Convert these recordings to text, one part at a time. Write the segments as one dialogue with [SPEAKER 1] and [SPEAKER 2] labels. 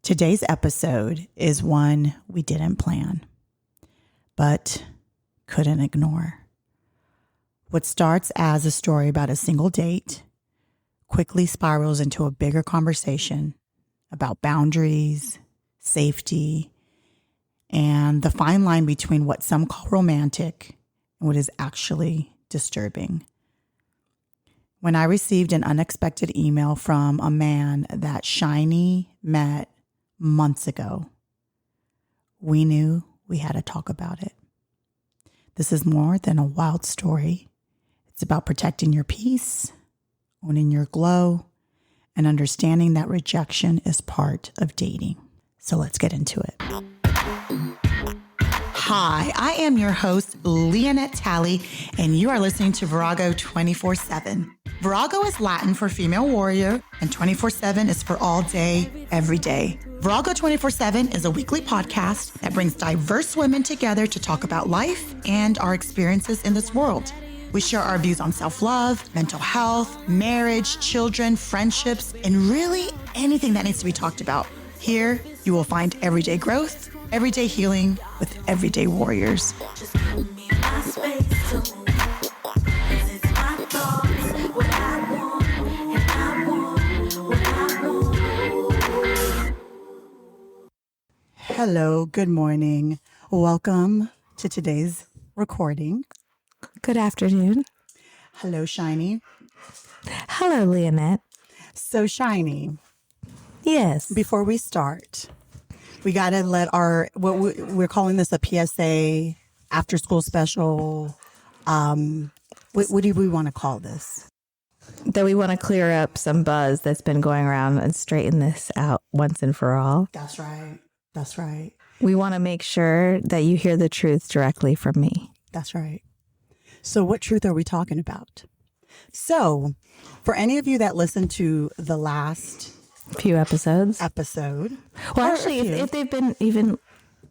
[SPEAKER 1] Today's episode is one we didn't plan, but couldn't ignore. What starts as a story about a single date quickly spirals into a bigger conversation about boundaries, safety, and the fine line between what some call romantic and what is actually disturbing. When I received an unexpected email from a man that Shiny met months ago, we knew we had to talk about it. This is more than a wild story. It's about protecting your peace, owning your glow, and understanding that rejection is part of dating. So let's get into it. Hi, I am your host, Lyanette Talley, and you are listening to Virago 24/7. Virago is Latin for female warrior, and 24/7 is for all day, every day. Virago 24/7 is a weekly podcast that brings diverse women together to talk about life and our experiences in this world. We share our views on self-love, mental health, marriage, children, friendships, and really anything that needs to be talked about. Here, you will find everyday growth, everyday healing with everyday warriors. Hello, good morning. Welcome to today's recording.
[SPEAKER 2] Good afternoon.
[SPEAKER 1] Hello, Shiny.
[SPEAKER 2] Hello, Lyanette.
[SPEAKER 1] So, Shiny,
[SPEAKER 2] Yes.
[SPEAKER 1] before we start, we got to let we're calling this a PSA after school special. What do we want to call this?
[SPEAKER 2] That we want to clear up some buzz that's been going around and straighten this out once and for all.
[SPEAKER 1] That's right. That's right.
[SPEAKER 2] We want to make sure that you hear the truth directly from me.
[SPEAKER 1] That's right. So what truth are we talking about? So for any of you that listened to the last
[SPEAKER 2] Few episodes.
[SPEAKER 1] episode.
[SPEAKER 2] Well,
[SPEAKER 1] or a
[SPEAKER 2] actually,
[SPEAKER 1] few.
[SPEAKER 2] if they've been even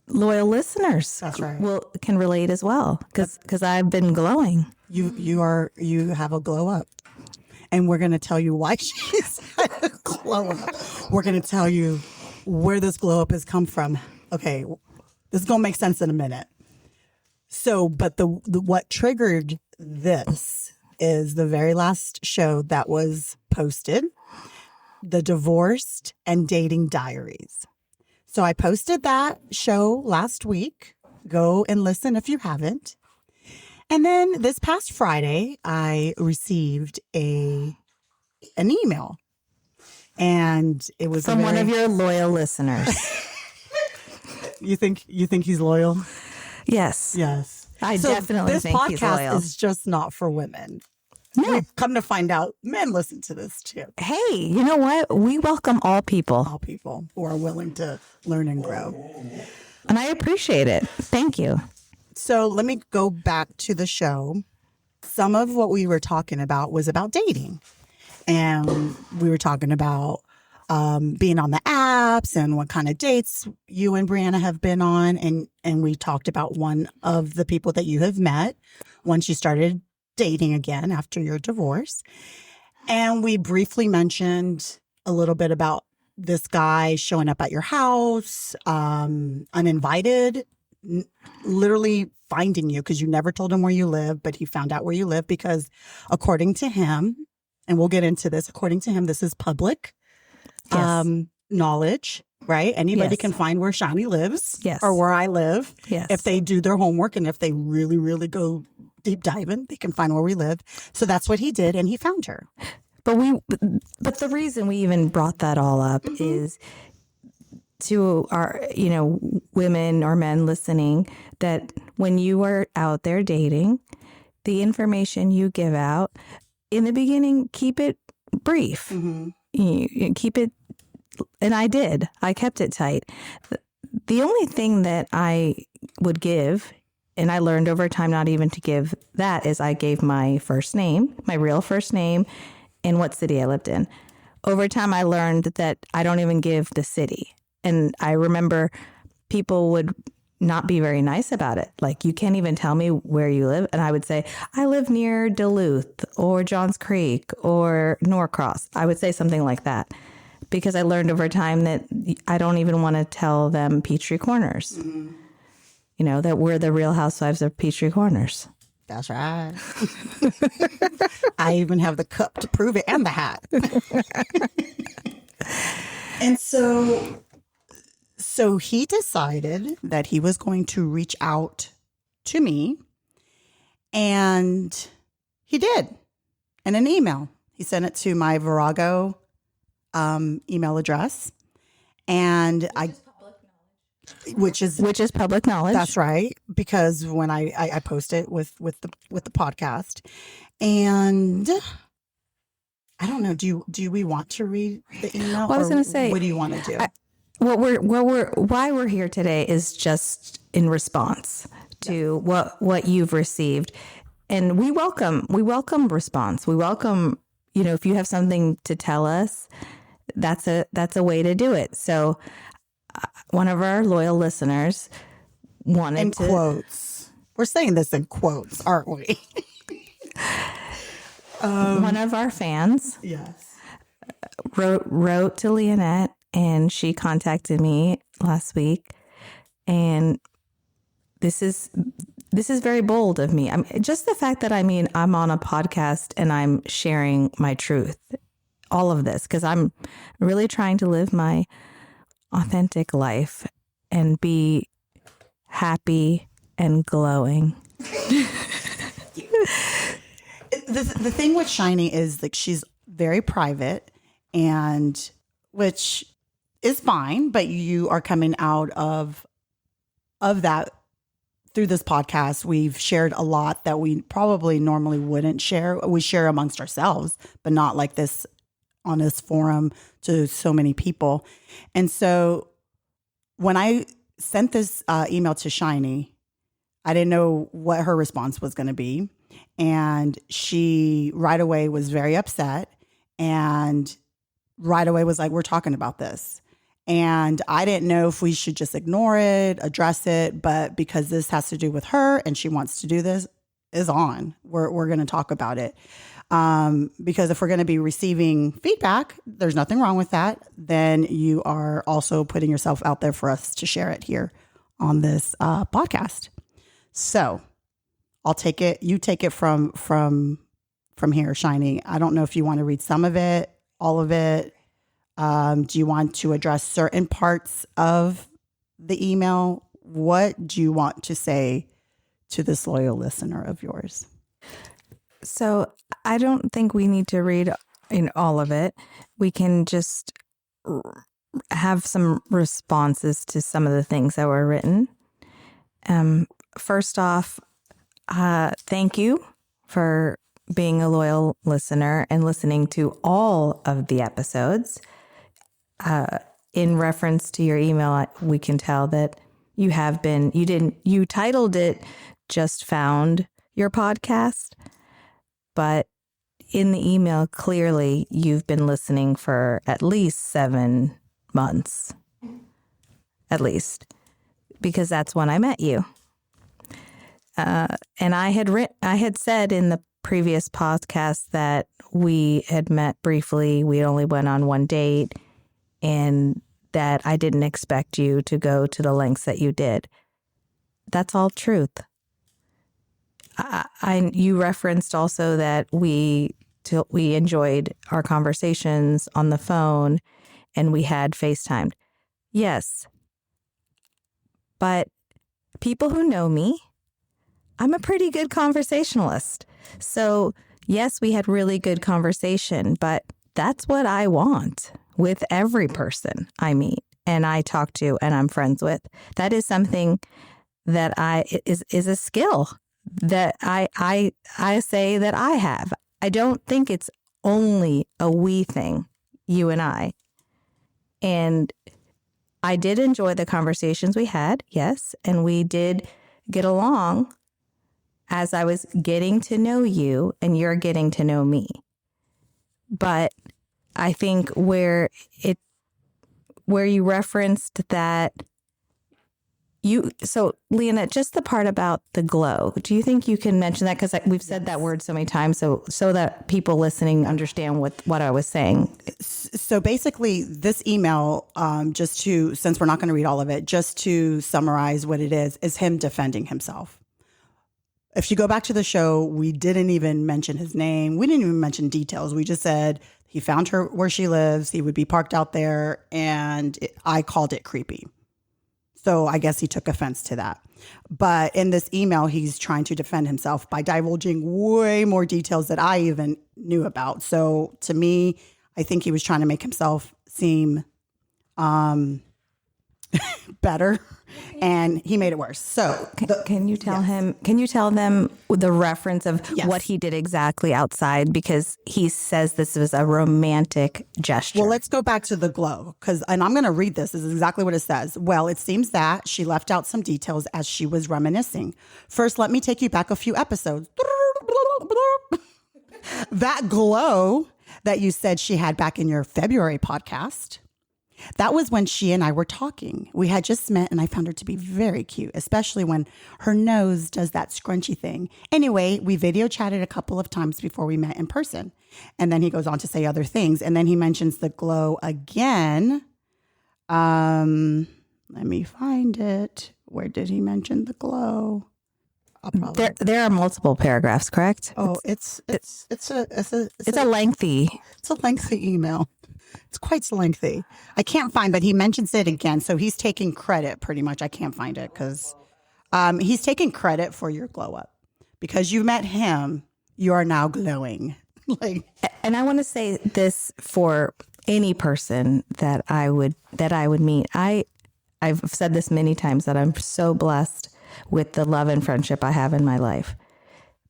[SPEAKER 2] loyal listeners,
[SPEAKER 1] That's right.
[SPEAKER 2] can relate as well because I've been glowing.
[SPEAKER 1] You have a glow up. And we're going to tell you why she's had a glow up. We're going to tell you where this glow up has come from. Okay, this is going to make sense in a minute. So, but the what triggered this is the very last show that was posted, the Divorced and Dating Diaries. So I posted that show last week. Go and listen if you haven't. And then this past Friday, I received an email, and it was
[SPEAKER 2] From one of your loyal listeners.
[SPEAKER 1] You think he's loyal?
[SPEAKER 2] Yes.
[SPEAKER 1] Yes.
[SPEAKER 2] I definitely think he's
[SPEAKER 1] This podcast
[SPEAKER 2] loyal.
[SPEAKER 1] is just not for women.
[SPEAKER 2] No.
[SPEAKER 1] We've come to find out men listen to this too.
[SPEAKER 2] Hey, you know what? We welcome all people.
[SPEAKER 1] All people who are willing to learn and grow.
[SPEAKER 2] And I appreciate it. Thank you.
[SPEAKER 1] So let me go back to the show. Some of what we were talking about was about dating. And we were talking about being on the apps and what kind of dates you and Brianna have been on. And we talked about one of the people that you have met once you started dating again after your divorce. And we briefly mentioned a little bit about this guy showing up at your house, uninvited, literally finding you because you never told him where you live, but he found out where you live because according to him, and we'll get into this, according to him, this is public knowledge, right? Anybody
[SPEAKER 2] Yes.
[SPEAKER 1] can find where Shani lives
[SPEAKER 2] Yes.
[SPEAKER 1] or where I live.
[SPEAKER 2] Yes.
[SPEAKER 1] If they do their homework and if they really, really go deep diving, they can find where we live. So that's what he did, and he found her.
[SPEAKER 2] But the reason we even brought that all up is to our, women or men listening, that when you are out there dating, the information you give out in the beginning, keep it brief.
[SPEAKER 1] Mm-hmm.
[SPEAKER 2] You keep it, and I kept it tight. The only thing that I would give, and I learned over time not even to give that, is I gave my first name, my real first name, and what city I lived in. Over time, I learned that I don't even give the city. And I remember people would not be very nice about it. Like, you can't even tell me where you live. And I would say, I live near Duluth or Johns Creek or Norcross. I would say something like that because I learned over time that I don't even want to tell them Peachtree Corners. You know, that we're the Real Housewives of Peachtree Corners.
[SPEAKER 1] That's right. I even have the cup to prove it and the hat. And so he decided that he was going to reach out to me, and he did in an email. He sent it to my Virago email address, and which is
[SPEAKER 2] public knowledge.
[SPEAKER 1] That's right, because when I post it with the podcast, and I don't know. Do we want to read the email?
[SPEAKER 2] Well, I was going to say,
[SPEAKER 1] what do you want to do?
[SPEAKER 2] Why we're here today is just in response to what you've received, and we welcome response. We welcome, you know, if you have something to tell us, that's a way to do it. So one of our loyal listeners wanted
[SPEAKER 1] in quotes. We're saying this in quotes, aren't we?
[SPEAKER 2] One of our fans,
[SPEAKER 1] yes,
[SPEAKER 2] wrote to Lyanette, and she contacted me last week, and this is very bold of me. Just the fact that I'm on a podcast and I'm sharing my truth, all of this, because I'm really trying to live my authentic life and be happy and glowing.
[SPEAKER 1] The thing with Shiny is like she's very private, and which is fine, but you are coming out of that through this podcast. We've shared a lot that we probably normally wouldn't share. We share amongst ourselves, but not like this on this forum to so many people. And so when I sent this email to Shiny, I didn't know what her response was going to be. And she right away was very upset, and right away was like, we're talking about this. And I didn't know if we should just ignore it, address it, but because this has to do with her and she wants to do this, is on. We're going to talk about it. Because if we're going to be receiving feedback, there's nothing wrong with that. Then you are also putting yourself out there for us to share it here on this podcast. So I'll take it. You take it from here, Shiny. I don't know if you want to read some of it, all of it. Do you want to address certain parts of the email? What do you want to say to this loyal listener of yours?
[SPEAKER 2] So I don't think we need to read in all of it. We can just have some responses to some of the things that were written. First off, thank you for being a loyal listener and listening to all of the episodes. In reference to your email, we can tell that you titled it Just Found Your Podcast, but in the email, clearly you've been listening for at least 7 months, at least, because that's when I met you. And I had said in the previous podcast that we had met briefly. We only went on one date, and that I didn't expect you to go to the lengths that you did. That's all truth. You referenced also that we enjoyed our conversations on the phone and we had FaceTimed. Yes. But people who know me, I'm a pretty good conversationalist. So yes, we had really good conversation, but that's what I want with every person I meet and I talk to and I'm friends with. That is something that is a skill that I say that I have. I don't think it's only a we thing, you and I. And I did enjoy the conversations we had, yes, and we did get along as I was getting to know you and you're getting to know me. But I think where you referenced that So Lyanette, just the part about the glow, do you think you can mention that? Because we've said that word so many times, so that people listening understand what I was saying.
[SPEAKER 1] So basically this email, since we're not going to read all of it, just to summarize what it is him defending himself. If you go back to the show, we didn't even mention his name. We didn't even mention details. We just said he found her where she lives. He would be parked out there, and I called it creepy. So I guess he took offense to that. But in this email, he's trying to defend himself by divulging way more details that I even knew about. So to me, I think he was trying to make himself seem better, and he made it worse. So
[SPEAKER 2] can you tell him? Can you tell them the reference of what he did exactly outside? Because he says this was a romantic gesture.
[SPEAKER 1] Well, let's go back to the glow, and I'm going to read this. This is exactly what it says. Well, it seems that she left out some details as she was reminiscing. First, let me take you back a few episodes. That glow that you said she had back in your February podcast. That was when she and I were talking. We had just met, and I found her to be very cute, especially when her nose does that scrunchy thing. Anyway, we video chatted a couple of times before we met in person. And then he goes on to say other things. And then he mentions the glow again. Let me find it. Where did he mention the glow?
[SPEAKER 2] There are multiple paragraphs, correct?
[SPEAKER 1] Oh, it's
[SPEAKER 2] a lengthy
[SPEAKER 1] email. It's quite lengthy. I can't find, but he mentions it again. So he's taking credit pretty much. I can't find it because he's taking credit for your glow up. Because you met him, you are now glowing.
[SPEAKER 2] And I want to say this for any person that I would meet. I've said this many times that I'm so blessed with the love and friendship I have in my life.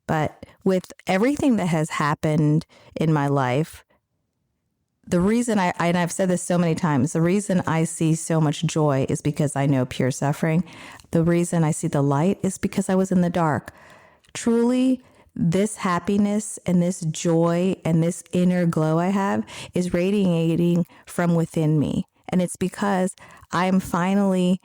[SPEAKER 2] But with everything that has happened in my life, the reason and I've said this so many times, the reason I see so much joy is because I know pure suffering. The reason I see the light is because I was in the dark. Truly, this happiness and this joy and this inner glow I have is radiating from within me. And it's because I'm finally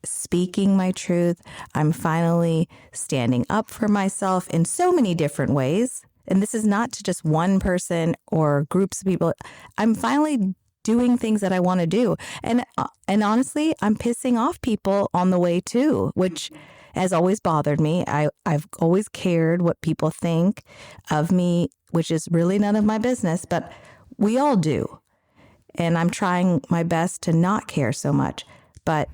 [SPEAKER 2] speaking my truth. I'm finally standing up for myself in so many different ways. And this is not to just one person or groups of people. I'm finally doing things that I want to do. And honestly, I'm pissing off people on the way too, which has always bothered me. I've always cared what people think of me, which is really none of my business, but we all do. And I'm trying my best to not care so much. But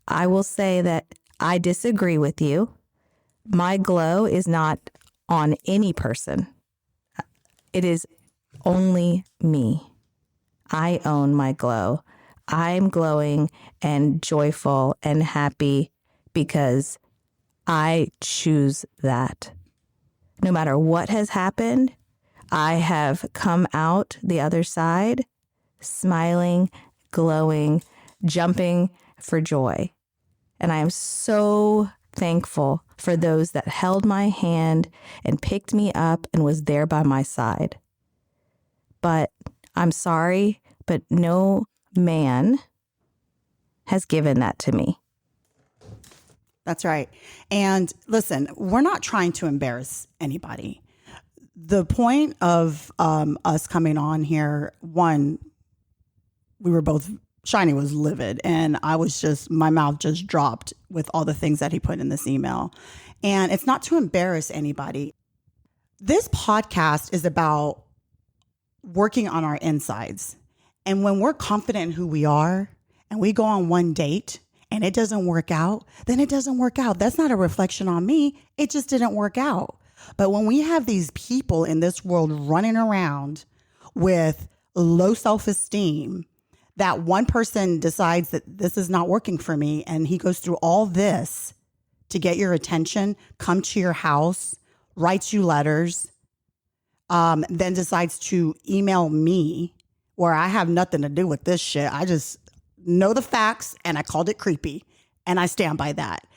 [SPEAKER 2] I will say that I disagree with you. My glow is not on any person. It is only me. I own my glow. I'm glowing and joyful and happy because I choose that. No matter what has happened, I have come out the other side smiling, glowing, jumping for joy. And I am so thankful for those that held my hand and picked me up and was there by my side. But I'm sorry, but no man has given that to me.
[SPEAKER 1] That's right. And listen, we're not trying to embarrass anybody. The point of us coming on here, one, we were both, Shiny was livid, and I was just, my mouth just dropped with all the things that he put in this email. And it's not to embarrass anybody. This podcast is about working on our insides. And when we're confident in who we are and we go on one date and it doesn't work out, then it doesn't work out. That's not a reflection on me. It just didn't work out. But when we have these people in this world running around with low self-esteem, that one person decides that this is not working for me, and he goes through all this to get your attention, come to your house, writes you letters, then decides to email me where I have nothing to do with this shit. I just know the facts, and I called it creepy, and I stand by that.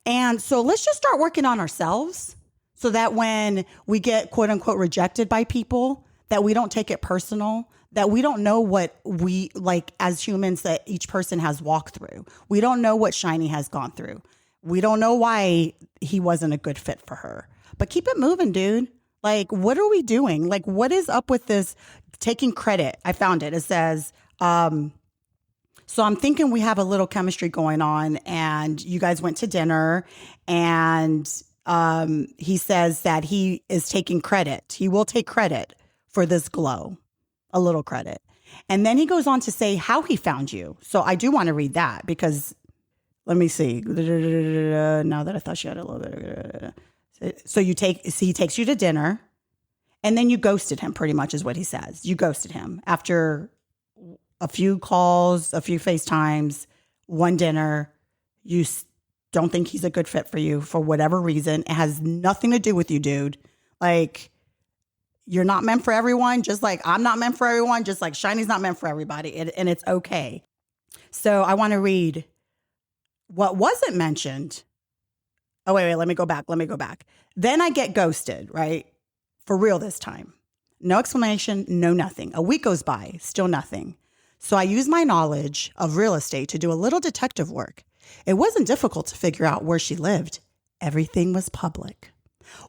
[SPEAKER 1] And so let's just start working on ourselves so that when we get quote unquote rejected by people, that we don't take it personal, that we don't know what we like as humans that each person has walked through. We don't know what Shiny has gone through. We don't know why he wasn't a good fit for her. But keep it moving, dude. Like, what are we doing? Like, what is up with this taking credit? I found it. It says, so I'm thinking we have a little chemistry going on and you guys went to dinner and he says that he is taking credit. He will take credit for this glow, a little credit. And then he goes on to say how he found you. So I do want to read that because let me see. Now that I thought she had a little bit. So he takes you to dinner and then you ghosted him pretty much is what he says. You ghosted him after a few calls, a few FaceTimes, one dinner. You don't think he's a good fit for you for whatever reason. It has nothing to do with you, dude. Like, you're not meant for everyone, just like I'm not meant for everyone, just like Shiny's not meant for everybody. And it's okay. So I want to read what wasn't mentioned. Oh, wait, let me go back. Then I get ghosted, right? For real this time. No explanation, no nothing. A week goes by, still nothing. So I use my knowledge of real estate to do a little detective work. It wasn't difficult to figure out where she lived. Everything was public.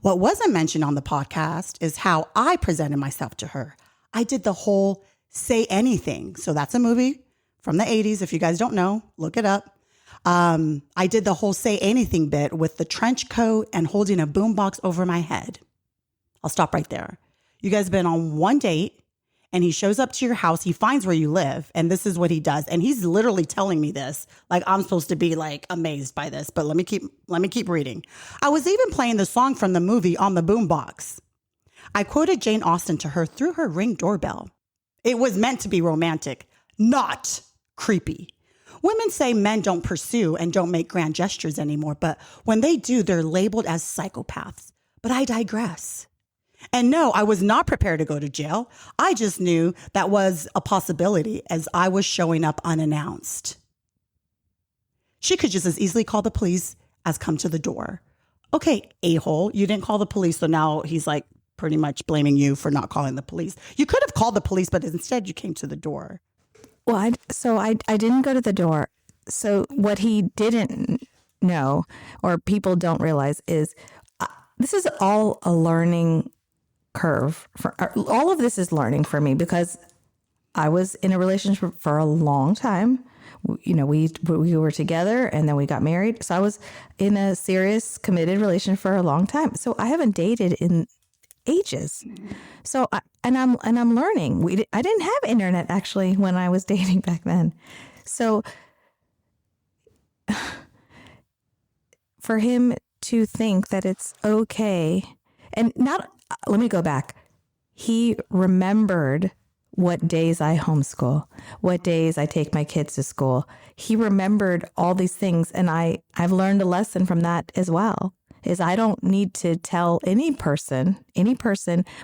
[SPEAKER 1] What wasn't mentioned on the podcast is how I presented myself to her. I did the whole say anything. So that's a movie from the 80s. If you guys don't know, look it up. I did the whole say anything bit with the trench coat and holding a boombox over my head. I'll stop right there. You guys have been on one date and he shows up to your house. He finds where you live. And this is what he does. And he's literally telling me this. Like, I'm supposed to be like amazed by this, but let me keep reading. I was even playing the song from the movie on the boombox. I quoted Jane Austen to her through her Ring doorbell. It was meant to be romantic, not creepy. Women say men don't pursue and don't make grand gestures anymore, but when they do, they're labeled as psychopaths. But I digress. And no, I was not prepared to go to jail. I just knew that was a possibility as I was showing up unannounced. She could just as easily call the police as come to the door. Okay, a-hole, you didn't call the police, so now he's like pretty much blaming you for not calling the police. You could have called the police, but instead you came to the door.
[SPEAKER 2] Well, I didn't go to the door. So what he didn't know or people don't realize is this is all a learning curve. All of this is learning for me because I was in a relationship for a long time. You know, we were together and then we got married. So I was in a serious, committed relationship for a long time. So I haven't dated in ages. So I'm learning. I didn't have internet actually when I was dating back then. So for him to think that it's okay and let me go back. He remembered what days I homeschool, what days I take my kids to school. He remembered all these things. And I've learned a lesson from that as well, is I don't need to tell any person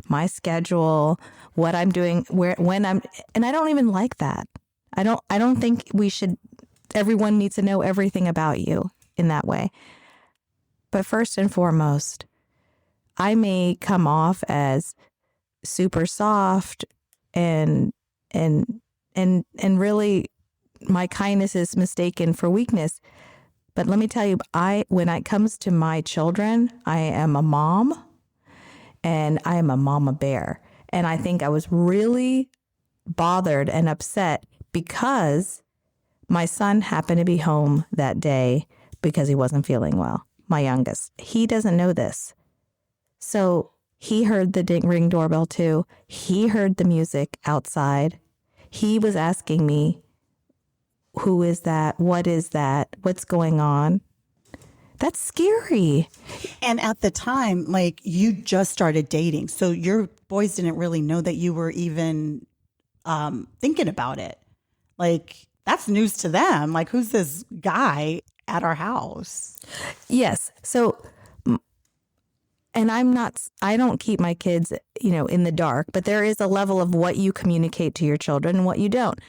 [SPEAKER 2] my schedule, what I'm doing, when I'm, and I don't even like that. I don't think everyone needs to know everything about you in that way. But first and foremost, I may come off as super soft and really my kindness is mistaken for weakness. But let me tell you, when it comes to my children, I am a mom and I am a mama bear. And I think I was really bothered and upset because my son happened to be home that day because he wasn't feeling well, my youngest. He doesn't know this. So he heard the Ring doorbell too. He heard the music outside. He was asking me, who is that? What is that? What's going on? That's scary.
[SPEAKER 1] And at the time, like, you just started dating. So your boys didn't really know that you were even thinking about it. Like, that's news to them. Like, who's this guy at our house?
[SPEAKER 2] Yes. So, and I don't keep my kids, in the dark, but there is a level of what you communicate to your children and what you don't.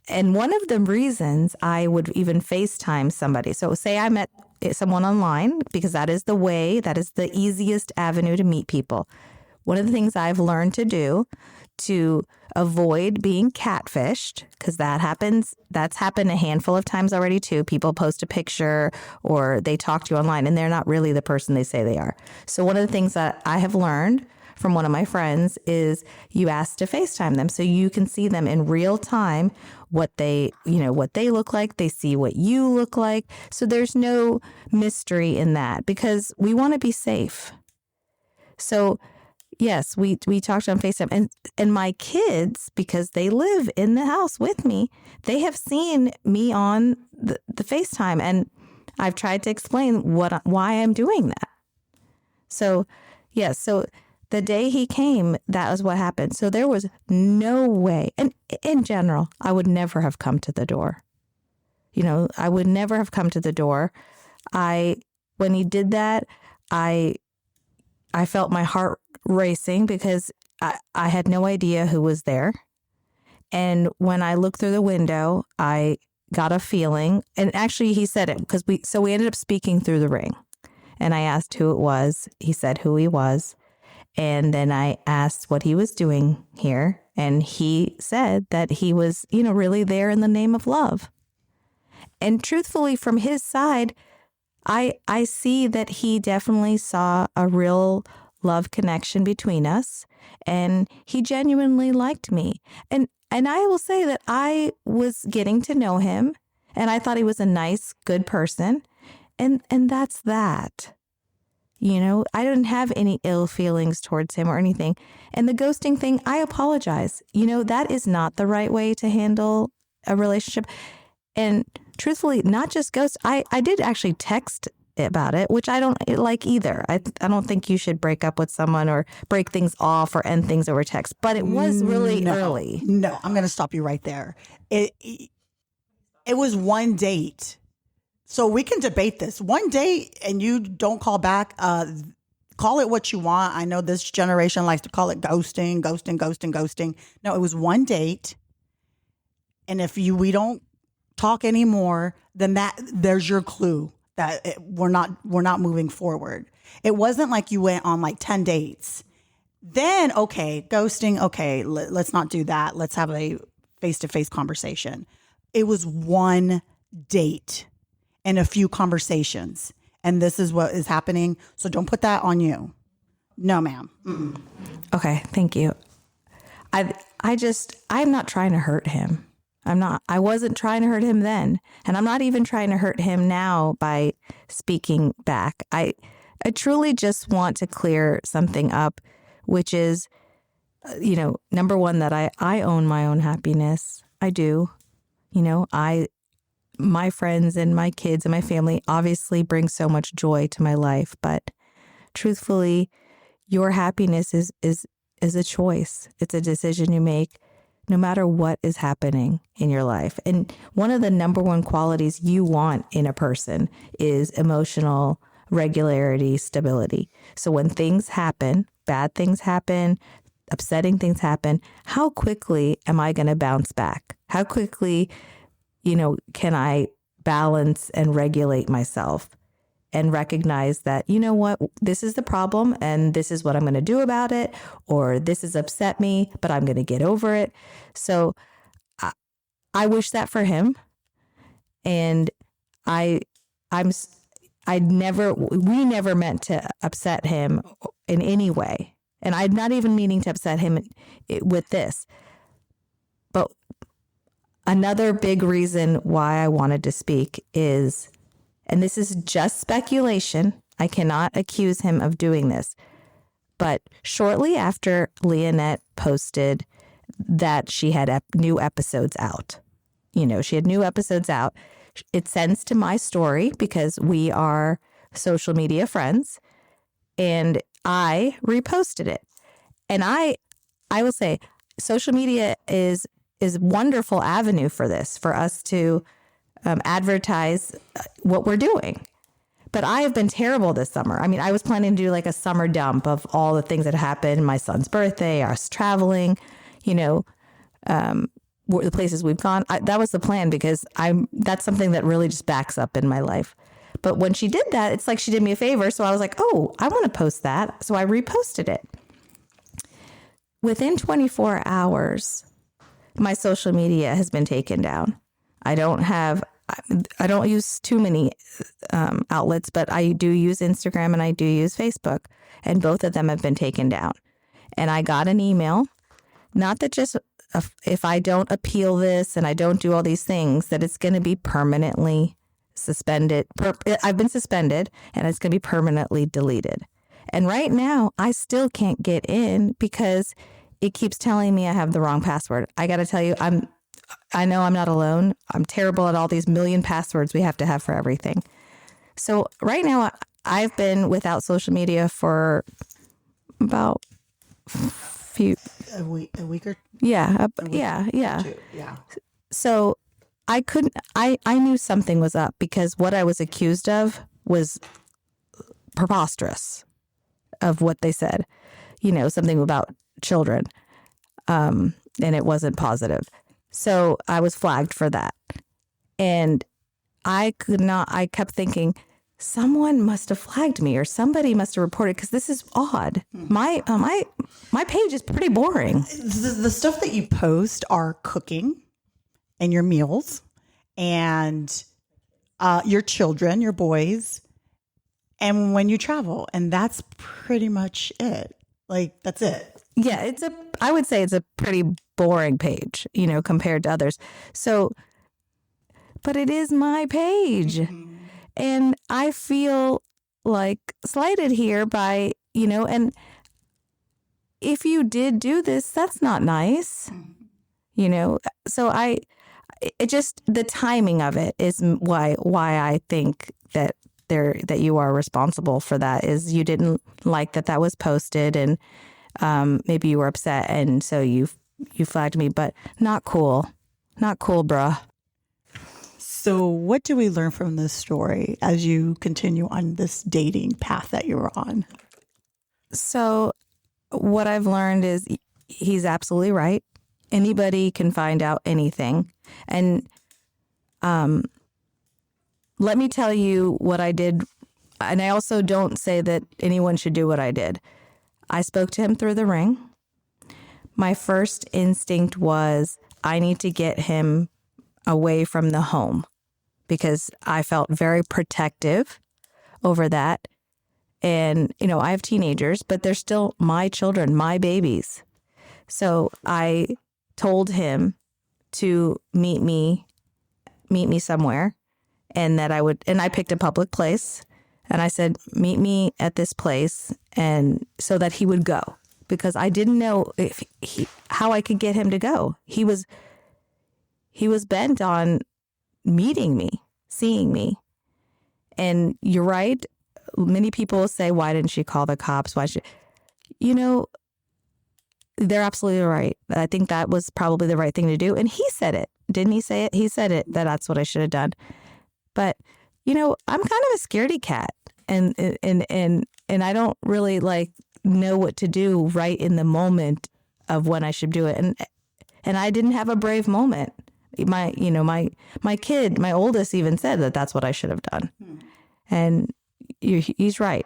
[SPEAKER 2] And one of the reasons I would even FaceTime somebody. So say I met someone online, because that is the easiest avenue to meet people. one of the things I've learned to do to avoid being catfished, because that's happened a handful of times already too. People post a picture or they talk to you online and they're not really the person they say they are. So one of the things that I have learned from one of my friends is you ask to FaceTime them so you can see them in real time, what they look like. They see what you look like. So there's no mystery in that because we want to be safe. So yes, we talked on FaceTime, and my kids, because they live in the house with me, they have seen me on the FaceTime, and I've tried to explain why I'm doing that. So yes, so the day he came, that was what happened. So there was no way, and in general, I would never have come to the door. I would never have come to the door. When he did that, I felt my heart racing because I had no idea who was there. And when I looked through the window, I got a feeling, and actually he said it because we ended up speaking through the ring, and I asked who it was. He said who he was. And then I asked what he was doing here. And he said that he was, really there in the name of love. And truthfully, from his side, I see that he definitely saw a real love connection between us. And he genuinely liked me. And I will say that I was getting to know him. And I thought he was a nice, good person. And that's that. I didn't have any ill feelings towards him or anything. And the ghosting thing, I apologize. That is not the right way to handle a relationship. And truthfully, not just ghost. I did actually text about it, which I don't like either. I don't think you should break up with someone or break things off or end things over text. But it was really early.
[SPEAKER 1] No, I'm going to stop you right there. It was one date. So we can debate this. One day and you don't call back, call it what you want. I know this generation likes to call it ghosting. No, it was one date. And if we don't talk anymore, then there's your clue that we're not moving forward. It wasn't like you went on like 10 dates. Then, okay, ghosting. Okay, let's not do that. Let's have a face-to-face conversation. It was one date and a few conversations. And this is what is happening. So don't put that on you. No, ma'am. Mm-mm.
[SPEAKER 2] Okay, thank you. I'm not trying to hurt him. I wasn't trying to hurt him then. And I'm not even trying to hurt him now by speaking back. I truly just want to clear something up, which is, number one, that I own my own happiness. I do. My friends and my kids and my family obviously bring so much joy to my life, but truthfully, your happiness is a choice. It's a decision you make no matter what is happening in your life. And one of the number one qualities you want in a person is emotional regularity, stability. So when things happen, bad things happen, upsetting things happen, how quickly am I going to bounce back? How quickly can I balance and regulate myself and recognize that, this is the problem and this is what I'm going to do about it, or this has upset me, but I'm going to get over it. So I wish that for him. And we never meant to upset him in any way. And I'm not even meaning to upset him with this. But another big reason why I wanted to speak is, and this is just speculation, I cannot accuse him of doing this, but shortly after Lyanette posted that she had new episodes out, she had new episodes out, it sends to my story because we are social media friends, and I reposted it. And I will say social media is a wonderful avenue for this, for us to advertise what we're doing. But I have been terrible this summer. I mean, I was planning to do like a summer dump of all the things that happened, my son's birthday, us traveling, the places we've gone. That was the plan because that's something that really just backs up in my life. But when she did that, it's like she did me a favor. So I was like, oh, I want to post that. So I reposted it. within 24 hours, my social media has been taken down. I don't use too many outlets, but I do use Instagram and I do use Facebook, and both of them have been taken down. And I got an email, not that just if I don't appeal this and I don't do all these things, that it's going to be permanently suspended. I've been suspended and it's going to be permanently deleted. And right now, I still can't get in because it keeps telling me I have the wrong password. I got to tell you, I know I'm not alone. I'm terrible at all these million passwords we have to have for everything. So right now, I've been without social media for about
[SPEAKER 1] a week or
[SPEAKER 2] yeah.
[SPEAKER 1] two.
[SPEAKER 2] So I knew something was up because what I was accused of was preposterous of what they said, something about children. And it wasn't positive. So I was flagged for that. And I kept thinking, someone must have flagged me or somebody must have reported because this is odd. My page is pretty boring.
[SPEAKER 1] The stuff that you post are cooking and your meals and your children, your boys, and when you travel. And that's pretty much it. Like, that's it.
[SPEAKER 2] Yeah, I would say it's a pretty boring page, compared to others. So, but it is my page. Mm-hmm. And I feel like slighted here by, and if you did do this, that's not nice, So the timing of it is why I think that you are responsible for that is you didn't like that was posted and maybe you were upset and so you flagged me, but not cool, bruh.
[SPEAKER 1] So what do we learn from this story as you continue on this dating path that you're on?
[SPEAKER 2] So what I've learned is he's absolutely right. Anybody can find out anything. And let me tell you what I did. And I also don't say that anyone should do what I did. I spoke to him through the ring. My first instinct was I need to get him away from the home because I felt very protective over that. And, I have teenagers, but they're still my children, my babies. So I told him to meet me somewhere and that I picked a public place and I said, meet me at this place. And so that he would go because I didn't know how I could get him to go. He was bent on meeting me, seeing me. And you're right. Many people say, why didn't she call the cops? They're absolutely right. I think that was probably the right thing to do. And he said it. Didn't he say it? He said it, that's what I should have done. But, I'm kind of a scaredy cat and I don't really know what to do right in the moment of when I should do it. And I didn't have a brave moment. My kid, my oldest even said that that's what I should have done. And he's right.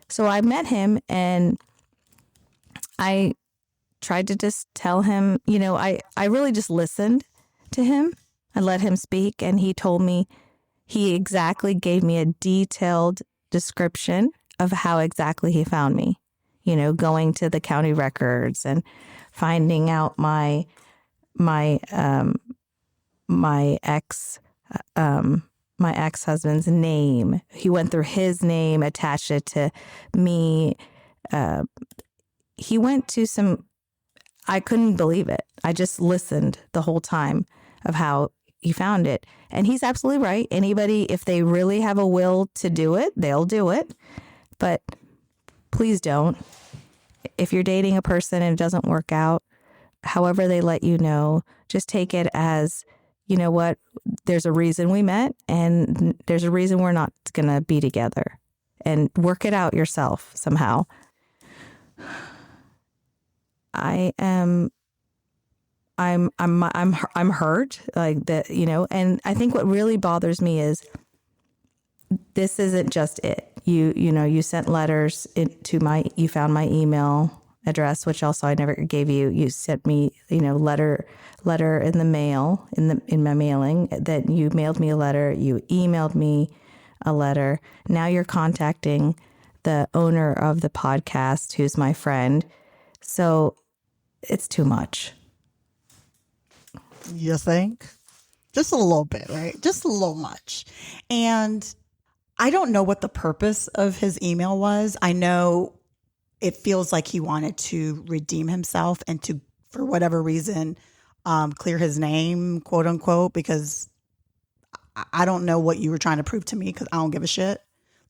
[SPEAKER 2] So I met him and I tried to just tell him, I really just listened to him. I let him speak and he told me, he exactly gave me a detailed description of how exactly he found me, going to the county records and finding out my ex-husband's name. He went through his name, attached it to me. He went to I couldn't believe it. I just listened the whole time of how he found it. And he's absolutely right. Anybody, if they really have a will to do it, they'll do it. But please don't. If you're dating a person and it doesn't work out, however they let you know, just take it as, you know what, there's a reason we met and there's a reason we're not going to be together, and work it out yourself somehow. I'm hurt like that, and I think what really bothers me is this isn't just it. You sent letters you found my email address, which also I never gave you. You sent me, letter in the mail, in my mailing, that you mailed me a letter. You emailed me a letter. Now you're contacting the owner of the podcast, who's my friend. So it's too much.
[SPEAKER 1] You think? Just a little bit, right? Just a little much. And I don't know what the purpose of his email was. I know it feels like he wanted to redeem himself and to, for whatever reason, clear his name, quote unquote, because I don't know what you were trying to prove to me, because I don't give a shit.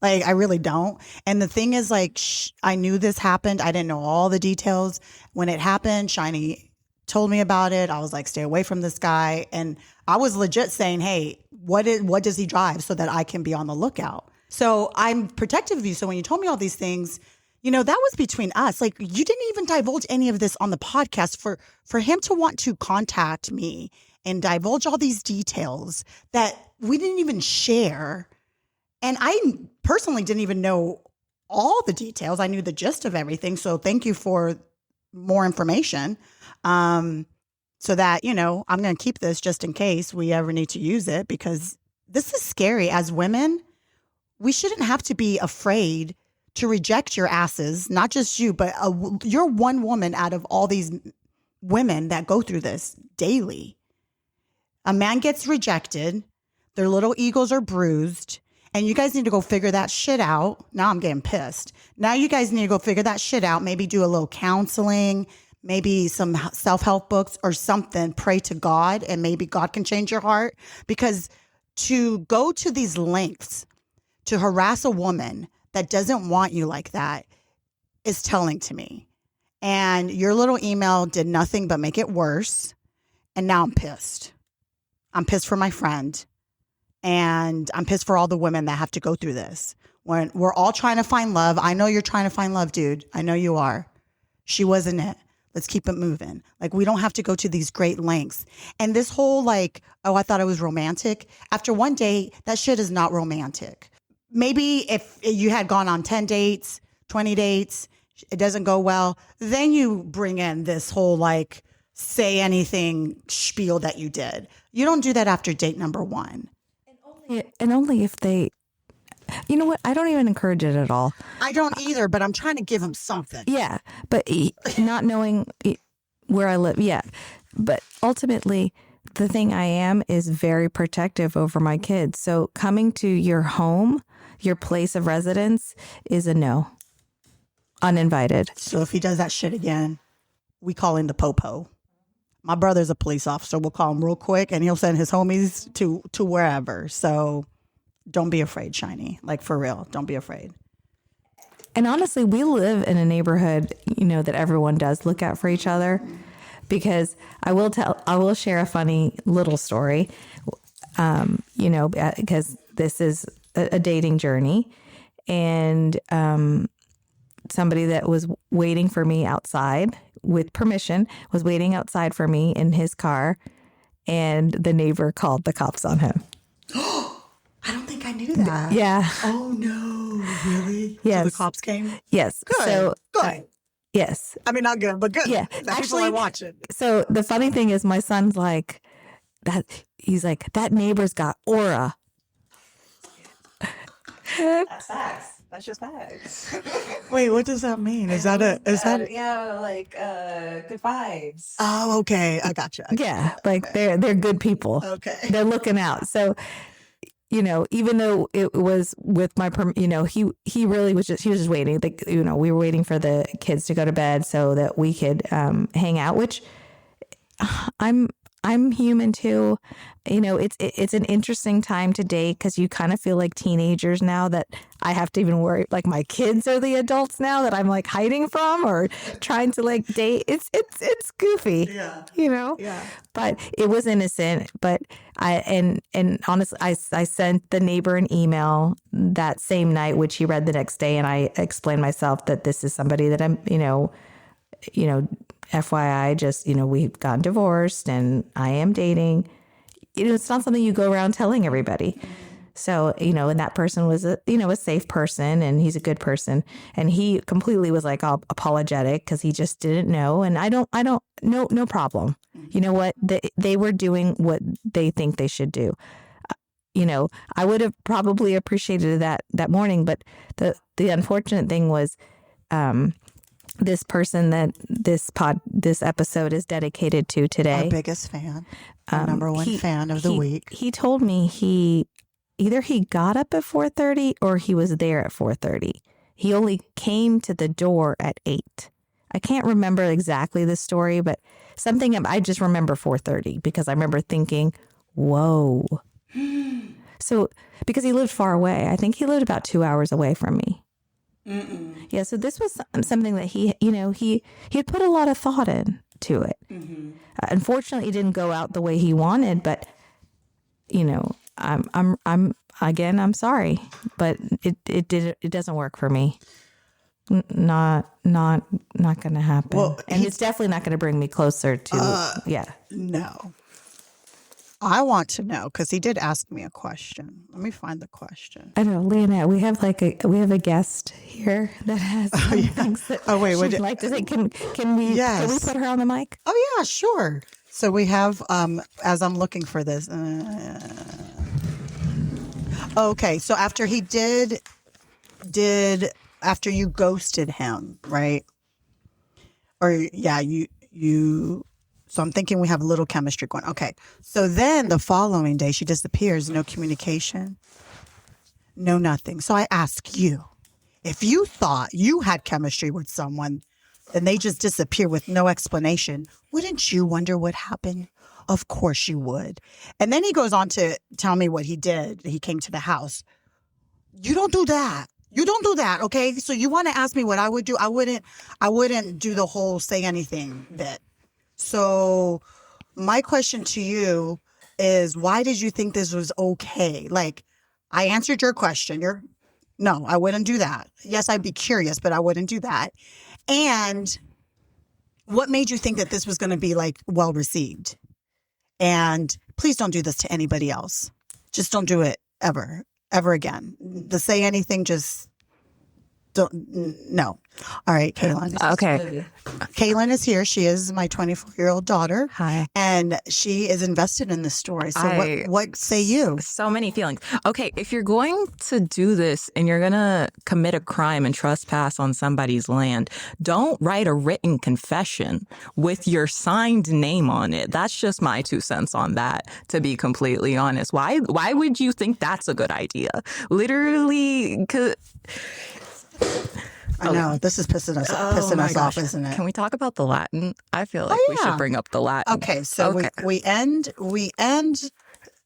[SPEAKER 1] Like, I really don't. And the thing is, like, I knew this happened. I didn't know all the details. When it happened, Shiny told me about it. I was like, stay away from this guy. And I was legit saying, hey, what does he drive, so that I can be on the lookout. So I'm protective of you. So when you told me all these things, that was between us. Like, you didn't even divulge any of this on the podcast for him to want to contact me and divulge all these details that we didn't even share. And I personally didn't even know all the details. I knew the gist of everything. So thank you for more information. So that, I'm going to keep this just in case we ever need to use it, because this is scary. As women, we shouldn't have to be afraid to reject your asses, not just you, but you're one woman out of all these women that go through this daily. A man gets rejected, their little egos are bruised, and you guys need to go figure that shit out. Now I'm getting pissed. Now you guys need to go figure that shit out. Maybe do a little counseling, maybe some self-help books or something. Pray to God, and maybe God can change your heart. Because to go to these lengths to harass a woman that doesn't want you like that is telling to me. And your little email did nothing but make it worse. And now I'm pissed. I'm pissed for my friend. And I'm pissed for all the women that have to go through this. When we're all trying to find love. I know you're trying to find love, dude. I know you are. She wasn't it. Let's keep it moving. Like, we don't have to go to these great lengths. And this whole like, oh, I thought it was romantic. After one date, that shit is not romantic. Maybe if you had gone on 10 dates, 20 dates, it doesn't go well, then you bring in this whole like say anything spiel that you did. You don't do that after date number one.
[SPEAKER 2] And only if they, you know what? I don't even encourage it at all.
[SPEAKER 1] I don't either, but I'm trying to give him something.
[SPEAKER 2] Yeah. But not knowing where I live. Yeah. But ultimately, the thing I am is very protective over my kids. So coming to your home, your place of residence, is a no. Uninvited.
[SPEAKER 1] So if he does that shit again, we call in the popo. My brother's a police officer. We'll call him real quick, and he'll send his homies to wherever. So don't be afraid, Shiny. Like, for real, don't be afraid.
[SPEAKER 2] And honestly, we live in a neighborhood, that everyone does look out for each other. Because I will share a funny little story, because this is a dating journey, and somebody that was waiting for me outside with permission was waiting outside for me in his car, and the neighbor called the cops on him.
[SPEAKER 1] I don't think I knew that.
[SPEAKER 2] Yeah.
[SPEAKER 1] Oh no, really?
[SPEAKER 2] Yes.
[SPEAKER 1] So the cops came?
[SPEAKER 2] Yes.
[SPEAKER 1] Good.
[SPEAKER 2] So
[SPEAKER 1] good.
[SPEAKER 2] Yes.
[SPEAKER 1] I mean, not good, but good.
[SPEAKER 2] Yeah.
[SPEAKER 1] That people are watching.
[SPEAKER 2] So the funny thing is, my son's like that. He's like, that neighbor's got aura.
[SPEAKER 3] That's facts. That's just facts.
[SPEAKER 1] Wait, what does that mean? Is that
[SPEAKER 3] yeah, like good vibes.
[SPEAKER 1] Oh, okay. I gotcha.
[SPEAKER 2] Yeah, like they're good people.
[SPEAKER 1] Okay.
[SPEAKER 2] They're looking out. So, even though it was with my, he really was he was just waiting. Like, we were waiting for the kids to go to bed so that we could hang out. Which I'm human too. It's an interesting time to date, because you kind of feel like teenagers now, that I have to even worry, like my kids are the adults now that I'm like hiding from or trying to like date. It's goofy.
[SPEAKER 1] Yeah.
[SPEAKER 2] Yeah. But it was innocent. But and honestly, I sent the neighbor an email that same night, which he read the next day, and I explained myself that this is somebody that I'm, FYI, just, we've gotten divorced and I am dating. It's not something you go around telling everybody. So, and that person was a safe person, and he's a good person. And he completely was like all apologetic because he just didn't know. And I don't, no problem. You know what? They were doing what they think they should do. I would have probably appreciated that morning, but the unfortunate thing was, this person that this episode is dedicated to today,
[SPEAKER 1] Our biggest fan, our number one fan of the week.
[SPEAKER 2] He told me he got up at 4:30 or he was there at 4:30. He only came to the door at 8. I can't remember exactly the story, but I just remember 4:30 because I remember thinking, whoa. So, because he lived far away, I think he lived about 2 hours away from me. Mm-mm. Yeah, so this was something that he had put a lot of thought into it. Mm-hmm. Unfortunately, it didn't go out the way he wanted, but I'm sorry, but it doesn't work for me. Not going to happen. Well, and it's definitely not going to bring me closer to
[SPEAKER 1] No. I want to know because he did ask me a question. Let me find the question.
[SPEAKER 2] I know, Lyanette, we have a guest here that has things that she'd like to say. Can we put her on the mic?
[SPEAKER 1] Oh yeah, sure. So we have as I'm looking for this. Okay, so after he did after you ghosted him, right? Or you. So I'm thinking we have a little chemistry going. Okay. So then the following day, she disappears. No communication. No nothing. So I ask you, if you thought you had chemistry with someone and they just disappear with no explanation, wouldn't you wonder what happened? Of course you would. And then he goes on to tell me what he did. He came to the house. You don't do that. You don't do that. Okay. So you want to ask me what I would do? I wouldn't do the whole say anything bit. So my question to you is, why did you think this was okay? Like, I answered your question. No, I wouldn't do that. Yes, I'd be curious, but I wouldn't do that. And what made you think that this was going to be like well received? And please don't do this to anybody else. Just don't do it ever again. To say anything, just don't. No. All right, Kaylin.
[SPEAKER 2] Okay.
[SPEAKER 1] Kaylin is here. She is my 24-year-old daughter.
[SPEAKER 2] Hi.
[SPEAKER 1] And she is invested in this story. So what say you?
[SPEAKER 4] So many feelings. Okay, if you're going to do this and you're going to commit a crime and trespass on somebody's land, don't write a written confession with your signed name on it. That's just my 2 cents on that, to be completely honest. Why would you think that's a good idea? Literally,
[SPEAKER 1] I know. This is pissing us off, isn't it?
[SPEAKER 4] Can we talk about the Latin? I feel like we should bring up the Latin.
[SPEAKER 1] Okay, so we end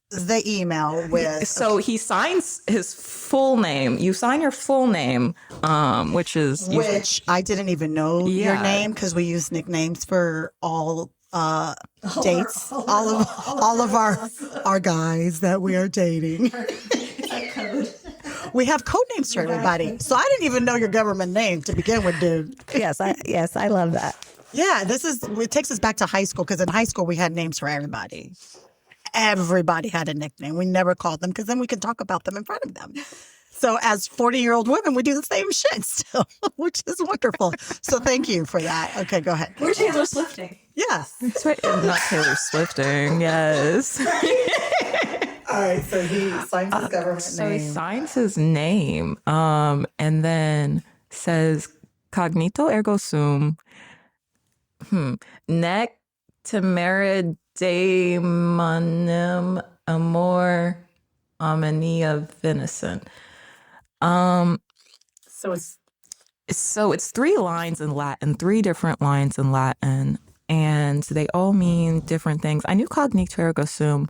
[SPEAKER 1] the email with...
[SPEAKER 4] So he signs his full name. You sign your full name, which is...
[SPEAKER 1] Which I didn't even know your name because we use nicknames for all dates. All of our guys that we are dating. We have code names for everybody. So I didn't even know your government name to begin with, dude.
[SPEAKER 2] Yes, I love that.
[SPEAKER 1] Yeah, it takes us back to high school because in high school we had names for everybody. Everybody had a nickname. We never called them because then we could talk about them in front of them. So as 40-year-old women, we do the same shit still, which is wonderful. So thank you for that. Okay, go ahead.
[SPEAKER 3] We're Taylor Swifting.
[SPEAKER 1] Yes.
[SPEAKER 4] Not Taylor Swifting, yes.
[SPEAKER 1] All right, so he signs his government name.
[SPEAKER 4] So he signs his name, and then says cognito ergo sum, nec temere daemonem amor omnia venison. So it's 3 lines in Latin, 3 different lines in Latin, and they all mean different things. I knew cognito ergo sum.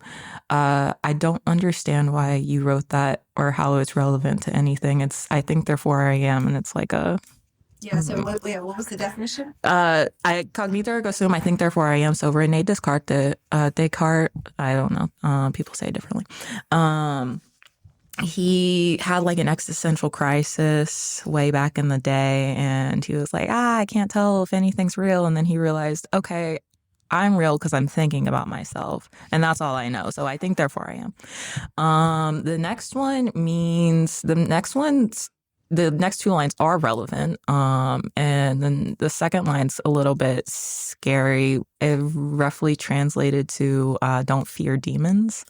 [SPEAKER 4] I don't understand why you wrote that or how it's relevant to anything. It's I think therefore I am, and it's like a...
[SPEAKER 3] Yeah, so what was the definition?
[SPEAKER 4] Cognito ergo sum, I think therefore I am. So René Descartes, I don't know, people say it differently. He had like an existential crisis way back in the day, and he was like, I can't tell if anything's real. And then he realized, okay, I'm real because I'm thinking about myself, and that's all I know. So I think, therefore, I am. The next one means the next two lines are relevant. And then the second line's a little bit scary. It roughly translated to "Don't fear demons."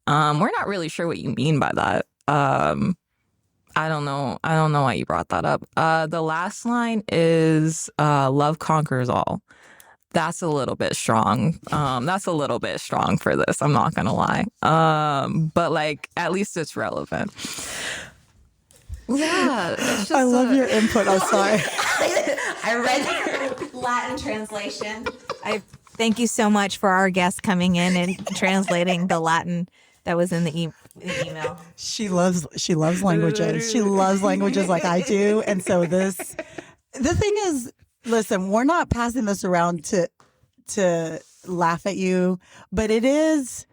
[SPEAKER 4] We're not really sure what you mean by that. I don't know. I don't know why you brought that up. The last line is "Love conquers all." That's a little bit strong. That's a little bit strong for this. I'm not gonna lie. But like, at least it's relevant. Yeah, it's just
[SPEAKER 1] I love your input. I'm sorry.
[SPEAKER 3] I read your Latin translation. I thank you so much for our guest coming in and translating the Latin that was in the email.
[SPEAKER 1] She loves languages. She loves languages like I do. And so the thing is, listen, we're not passing this around to laugh at you, but it is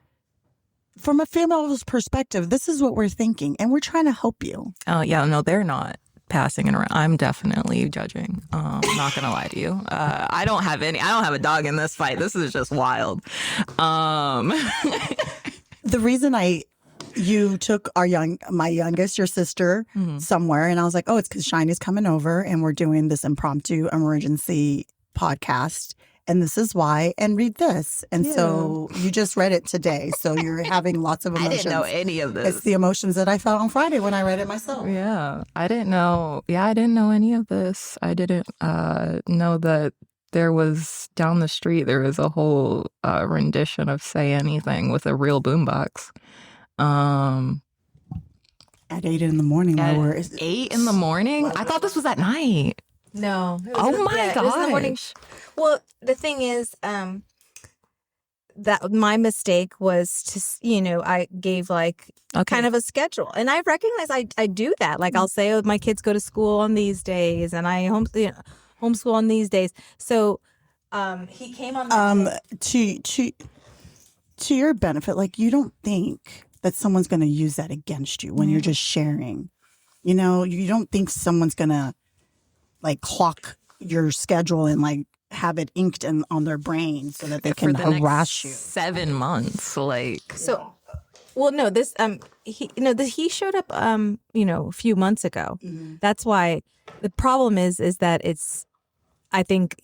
[SPEAKER 1] from a female's perspective. This is what we're thinking, and we're trying to help you.
[SPEAKER 4] Oh yeah, no, they're not passing it around. I'm definitely judging. I'm not gonna lie to you. I don't have a dog in this fight. This is just wild.
[SPEAKER 1] The reason you took my youngest, your sister, somewhere, and I was like, oh, it's because Shiny's coming over and we're doing this impromptu emergency podcast. And this is why, and read this. And so you just read it today. So you're having lots of emotions.
[SPEAKER 4] I didn't know any of this.
[SPEAKER 1] It's the emotions that I felt on Friday when I read it myself.
[SPEAKER 4] Yeah, I didn't know. Yeah, I didn't know any of this. I didn't know that there was down the street, there was a whole rendition of Say Anything with a real boombox.
[SPEAKER 1] At 8 in the morning.
[SPEAKER 4] At 8 in the morning? I thought this was at night.
[SPEAKER 3] No.
[SPEAKER 4] Oh my
[SPEAKER 3] It was in the morning.
[SPEAKER 4] gosh.
[SPEAKER 3] Well, the thing is, that my mistake was to, I gave kind of a schedule, and I recognize I do that. Like I'll say, oh, my kids go to school on these days, and I homeschool on these days. So, he came on.
[SPEAKER 1] To your benefit, like you don't think that someone's going to use that against you when you're just sharing. You don't think someone's going to like clock your schedule and like have it inked on their brain so that they can harass you.
[SPEAKER 4] 7 months, like.
[SPEAKER 3] So, well, no, this he showed up a few months ago.
[SPEAKER 1] Mm-hmm.
[SPEAKER 3] That's why the problem is that it's, I think,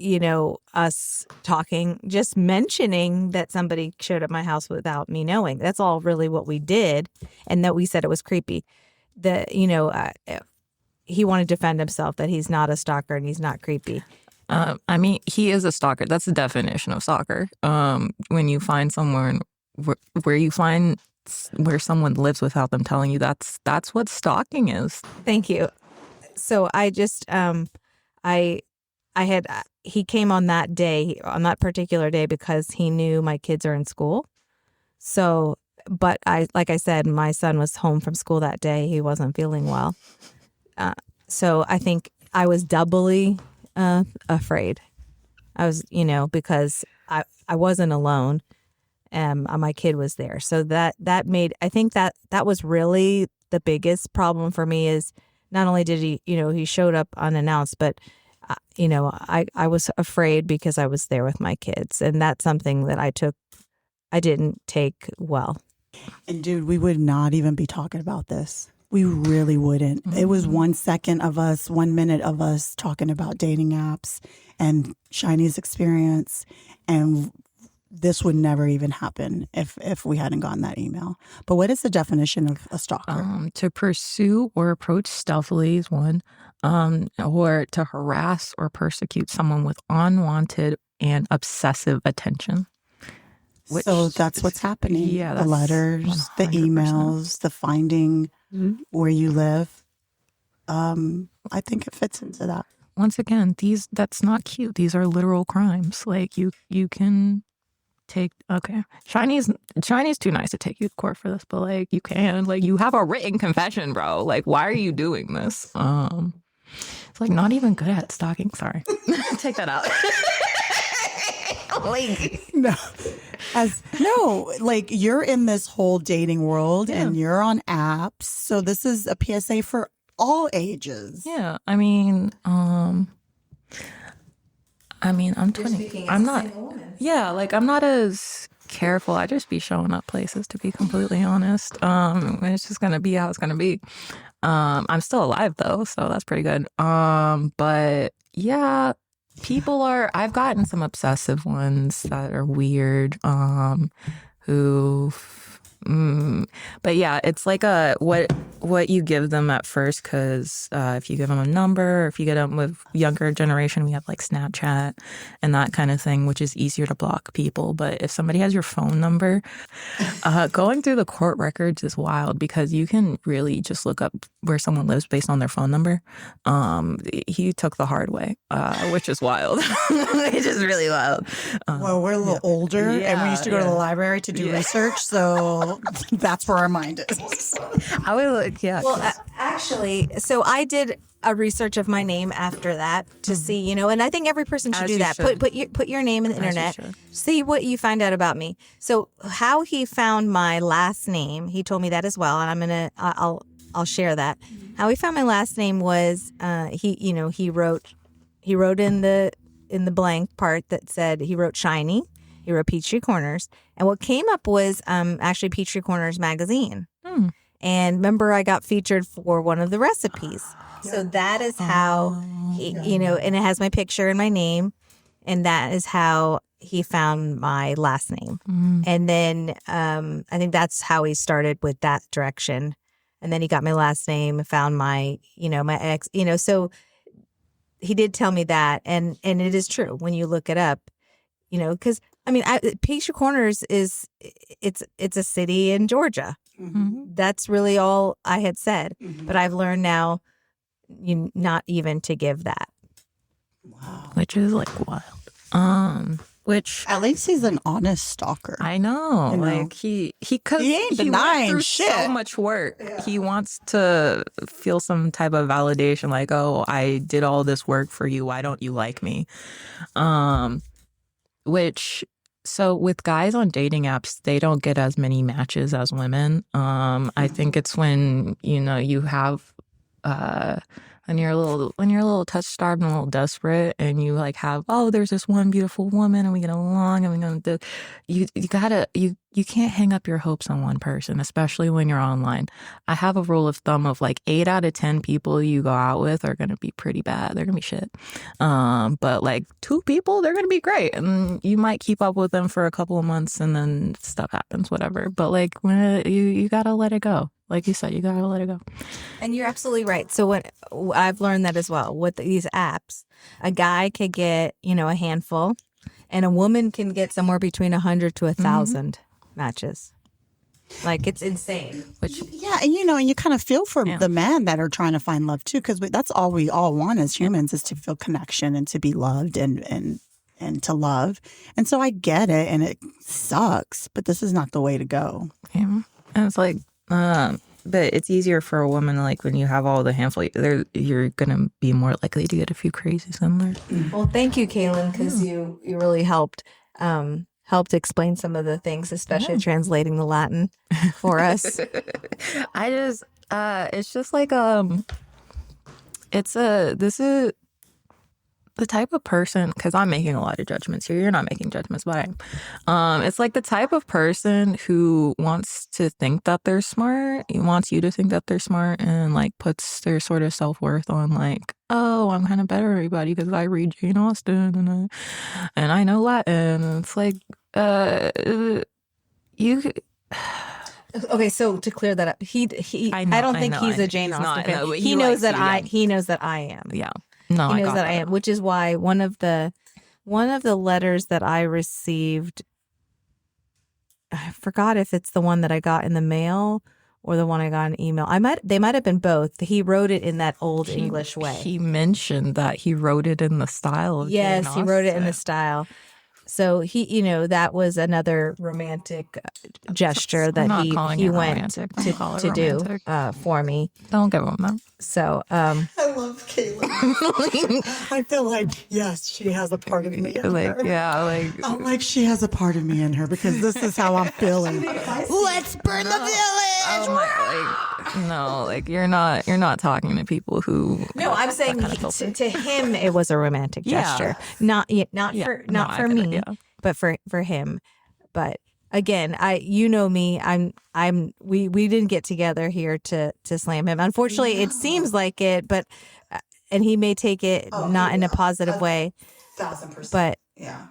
[SPEAKER 3] us talking, just mentioning that somebody showed up at my house without me knowing. That's all really what we did, and that we said it was creepy. He wanted to defend himself that he's not a stalker and he's not creepy.
[SPEAKER 4] I mean, he is a stalker. That's the definition of stalker. When you find someone where someone lives without them telling you, that's what stalking is.
[SPEAKER 3] Thank you. So I just he came on that day, on that particular day, because he knew my kids are in school. So, but like I said, my son was home from school that day. He wasn't feeling well. So I think I was doubly afraid. I was, because I wasn't alone, and my kid was there. So that made, I think that was really the biggest problem for me, is not only did he showed up unannounced, but I was afraid because I was there with my kids, and that's something that I didn't take well.
[SPEAKER 1] And dude, we would not even be talking about this. We really wouldn't. Mm-hmm. It was 1 minute of us talking about dating apps and Shiny's experience, and this would never even happen if we hadn't gotten that email. But what is the definition of a stalker?
[SPEAKER 4] To pursue or approach stealthily is one, or to harass or persecute someone with unwanted and obsessive attention.
[SPEAKER 1] So that's what's happening.
[SPEAKER 4] Yeah,
[SPEAKER 1] the letters,
[SPEAKER 4] 100%.
[SPEAKER 1] the emails, the finding where you live. I think it fits into that.
[SPEAKER 4] Once again, that's not cute. These are literal crimes. Like you can take, okay. Shiny's too nice to take you to court for this, but like you can, like you have a written confession, bro. Like, why are you doing this? It's like not even good at stalking. Sorry. Take that out.
[SPEAKER 1] Like you're in this whole dating world and you're on apps. So this is a PSA for all ages.
[SPEAKER 4] Yeah. I mean, I mean, I'm 20. I'm not. Yeah, like I'm not as careful. I just be showing up places, to be completely honest. It's just gonna be how it's gonna be. I'm still alive though, so that's pretty good. But yeah, I've gotten some obsessive ones that are weird. Who but yeah, it's like what you give them at first, because if you give them a number, or if you get them with younger generation, we have like Snapchat and that kind of thing, which is easier to block people. But if somebody has your phone number, going through the court records is wild, because you can really just look up where someone lives based on their phone number. He took the hard way, which is wild. Which is really wild.
[SPEAKER 1] Well, we're a little older, and we used to go to the library to do research, so that's where our mind is.
[SPEAKER 4] I would look, yeah.
[SPEAKER 3] Well, actually, so I did a research of my name after that to see, and I think every person should
[SPEAKER 4] As
[SPEAKER 3] do
[SPEAKER 4] you
[SPEAKER 3] that.
[SPEAKER 4] should.
[SPEAKER 3] Put your name in the
[SPEAKER 4] As you
[SPEAKER 3] internet,
[SPEAKER 4] should.
[SPEAKER 3] see what you find out about me. So how he found my last name, he told me that as well, and I'll share that. How he found my last name was he wrote in the blank part that said, he wrote Shiny. He wrote Peachtree Corners. And what came up was actually Peachtree Corners magazine. And remember, I got featured for one of the recipes. So that is how, and it has my picture and my name. And that is how he found my last name. And then I think that's how he started with that direction. And then he got my last name, found my ex, so he did tell me that. And it is true when you look it up, because Peachtree Corners it's a city in Georgia. That's really all I had said. But I've learned now not even to give that.
[SPEAKER 1] Wow.
[SPEAKER 4] Which is like wild. Which
[SPEAKER 1] At least he's an honest stalker.
[SPEAKER 4] I know. Like he
[SPEAKER 1] ain't
[SPEAKER 4] went
[SPEAKER 1] denying
[SPEAKER 4] through
[SPEAKER 1] shit.
[SPEAKER 4] so much work. Yeah. He wants to feel some type of validation, like, oh, I did all this work for you. Why don't you like me? So with guys on dating apps, they don't get as many matches as women. I think it's when, you have when you're a little touch starved and a little desperate, and you like have, oh, there's this one beautiful woman and we get along and we're gonna do, you can't hang up your hopes on one person, especially when you're online. I have a rule of thumb of like 8 out of 10 people you go out with are gonna be pretty bad. They're gonna be shit. But like 2 people, they're gonna be great, and you might keep up with them for a couple of months and then stuff happens, whatever. But like when you gotta let it go. Like you said, you gotta let it go.
[SPEAKER 3] And you're absolutely right. So what I've learned that as well with these apps, a guy could get, a handful, and a woman can get somewhere between 100 to 1,000 matches. Like, it's insane.
[SPEAKER 1] Yeah, and you kind of feel for the men that are trying to find love too, because that's all we all want as humans, is to feel connection and to be loved and to love. And so I get it, and it sucks, but this is not the way to go.
[SPEAKER 4] Yeah. And it's like, but it's easier for a woman, like when you have all the handful, you're gonna be more likely to get a few crazies in there.
[SPEAKER 3] Well, thank you, Kaylin, because you really helped explain some of the things, especially translating the Latin for us.
[SPEAKER 4] It's just like this is the type of person, because I'm making a lot of judgments here. You're not making judgments, but I am. It's like the type of person who wants to think that they're smart. He wants you to think that they're smart, and like puts their sort of self-worth on like, oh, I'm kind of better than everybody because I read Jane Austen and I know Latin. And it's like, you.
[SPEAKER 3] Okay, so to clear that up, I don't think he's a Jane Austen fan. He knows that I am.
[SPEAKER 4] Yeah. No,
[SPEAKER 3] he knows that I am, which is why one of the letters that I received, I forgot if it's the one that I got in the mail or the one I got in email. They might have been both. He wrote it in that old English way.
[SPEAKER 4] He mentioned that he wrote it in the style of Jane Austen.
[SPEAKER 3] He wrote it in the style. So he, that was another romantic gesture that he went to do for me.
[SPEAKER 4] Don't give him that.
[SPEAKER 3] So
[SPEAKER 1] I love Kaylin. I feel like, yes, she has a part of me in her. I'm like, she has a part of me in her, because this is how I'm feeling. Let's burn the village.
[SPEAKER 4] Oh my! No, like you're not talking to people who.
[SPEAKER 3] No, I'm saying to him it was a romantic gesture. Not for me, but for him. But again, you know me. We didn't get together here to slam him. Unfortunately, it seems like it, but and he may take it not in a positive way.
[SPEAKER 1] 1,000%.
[SPEAKER 3] But
[SPEAKER 1] yeah,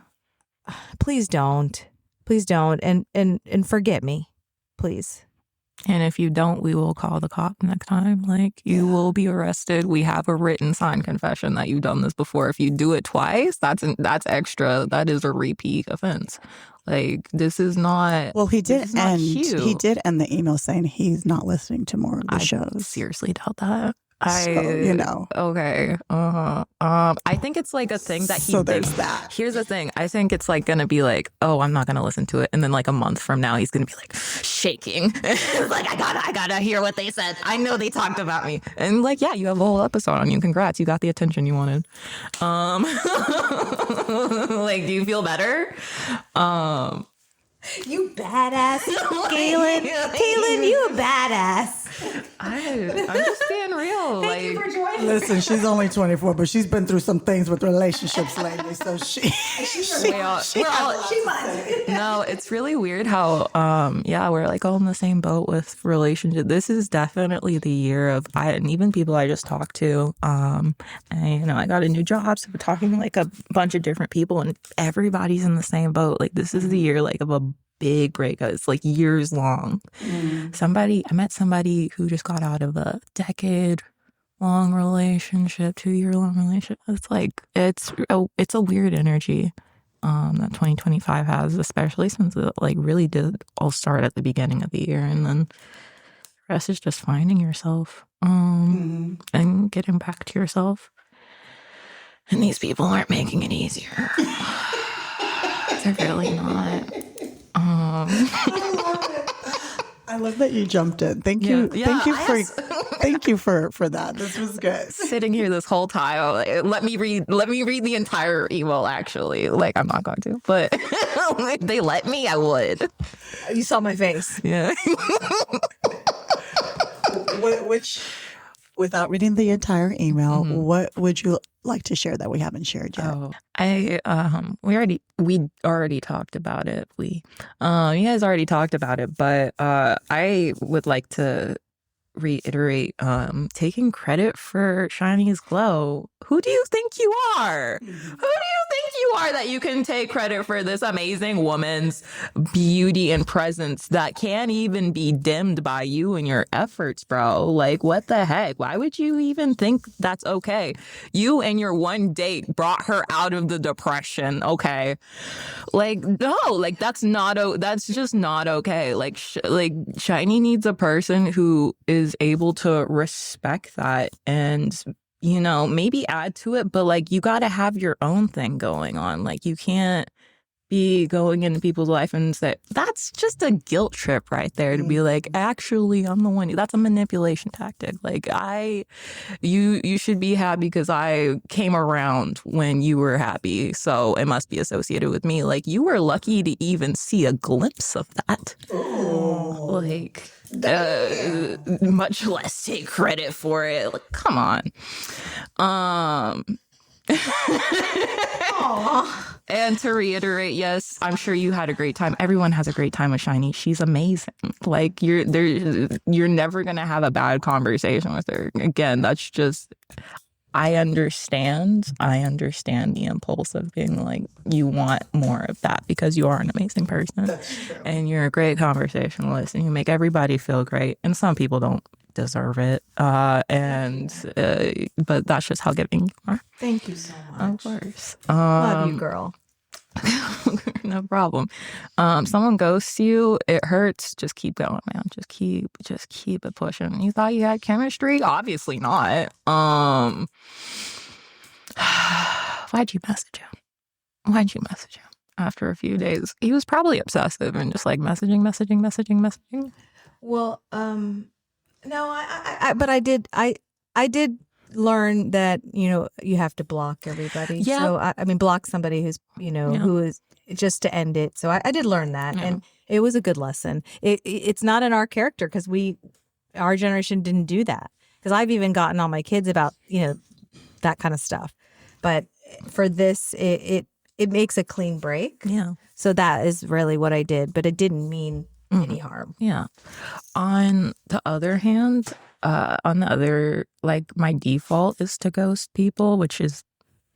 [SPEAKER 3] please don't, and forget me, please.
[SPEAKER 4] And if you don't, we will call the cop next time. Like, you will be arrested. We have a written signed confession that you've done this before. If you do it twice, that's extra. That is a repeat offense. Like, this is not.
[SPEAKER 1] Well, he did end.
[SPEAKER 4] Cute.
[SPEAKER 1] He did end the email saying he's not listening to more of the shows.
[SPEAKER 4] I seriously doubt that.
[SPEAKER 1] Okay.
[SPEAKER 4] I think it's like a thing that he.
[SPEAKER 1] So there's that.
[SPEAKER 4] Here's the thing. I think it's like gonna be like, oh, I'm not gonna listen to it, and then like a month from now, he's gonna be like shaking, like I gotta hear what they said. I know they talked about me, and like, yeah, you have a whole episode on you. Congrats, you got the attention you wanted. Like, do you feel better?
[SPEAKER 3] You badass, Kaylin. Kaylin, you a badass.
[SPEAKER 4] I'm just being real.
[SPEAKER 3] Thank you for joining.
[SPEAKER 1] Listen, she's only 24, but she's been through some things with relationships lately. So
[SPEAKER 4] No, it's really weird how, we're like all in the same boat with relationships. This is definitely the year of, and even people I just talked to, and, I got a new job, so we're talking to like a bunch of different people, and everybody's in the same boat. Like, this is the year like of a big breakup. It's like years long. I met somebody who just got out of a decade-long relationship, 2-year-long relationship. It's like, it's a weird energy that 2025 has, especially since it like really did all start at the beginning of the year, and then the rest is just finding yourself and getting back to yourself. And these people aren't making it easier. They're really not.
[SPEAKER 1] I love that you jumped in. Thank you.
[SPEAKER 4] Yeah,
[SPEAKER 1] Thank you for that. This was good.
[SPEAKER 4] Sitting here this whole time, let me read the entire email. Actually, like, I'm not going to, but if they let me, I would.
[SPEAKER 3] You saw my face.
[SPEAKER 4] Yeah.
[SPEAKER 1] Which, without reading the entire email, what would you like to share that we haven't shared yet? We already talked about it. You guys already talked about it, but I would like to reiterate, taking credit for Shiny's glow. Who do you think you are? Who do you think you are that you can take credit for this amazing woman's beauty and presence that can't even be dimmed by you and your efforts, bro? Like, what the heck? Why would you even think that's okay? You and your one date brought her out of the depression, okay? Like, no, like, that's just not okay. Like, Shiny needs a person who is able to respect that and, maybe add to it, but like, you got to have your own thing going on. Like, you can't be going into people's life and say, that's just a guilt trip right there, to be like, actually, I'm the one. That's a manipulation tactic. Like, you should be happy because I came around when you were happy, so it must be associated with me. Like, you were lucky to even see a glimpse of that. Like, much less take credit for it. Like, come on. And to reiterate, yes, I'm sure you had a great time. Everyone has a great time with Shiny. She's amazing. Like, you're never gonna have a bad conversation with her. Again, that's just, I understand the impulse of being like, you want more of that because you are an amazing person. And you're a great conversationalist and you make everybody feel great. And some people don't deserve it. But that's just how giving you are.
[SPEAKER 3] Thank you so much.
[SPEAKER 4] Of course.
[SPEAKER 3] Love you, girl.
[SPEAKER 4] No problem. Someone ghosts you, it hurts. Just keep going, man. Just keep it pushing. You thought you had chemistry? Obviously not. Why'd you message him after a few days? He was probably obsessive and just like messaging.
[SPEAKER 3] Well, no, but I did learn that, you have to block everybody.
[SPEAKER 4] Yeah.
[SPEAKER 3] So I mean, block somebody who's, who is just to end it. So I did learn that, and it was a good lesson. It's not in our character because we our generation didn't do that. Because I've even gotten on my kids about, that kind of stuff. But for this, it makes a clean break.
[SPEAKER 4] Yeah.
[SPEAKER 3] So that is really what I did, but it didn't mean any harm.
[SPEAKER 4] Yeah. On the other hand, my default is to ghost people, which is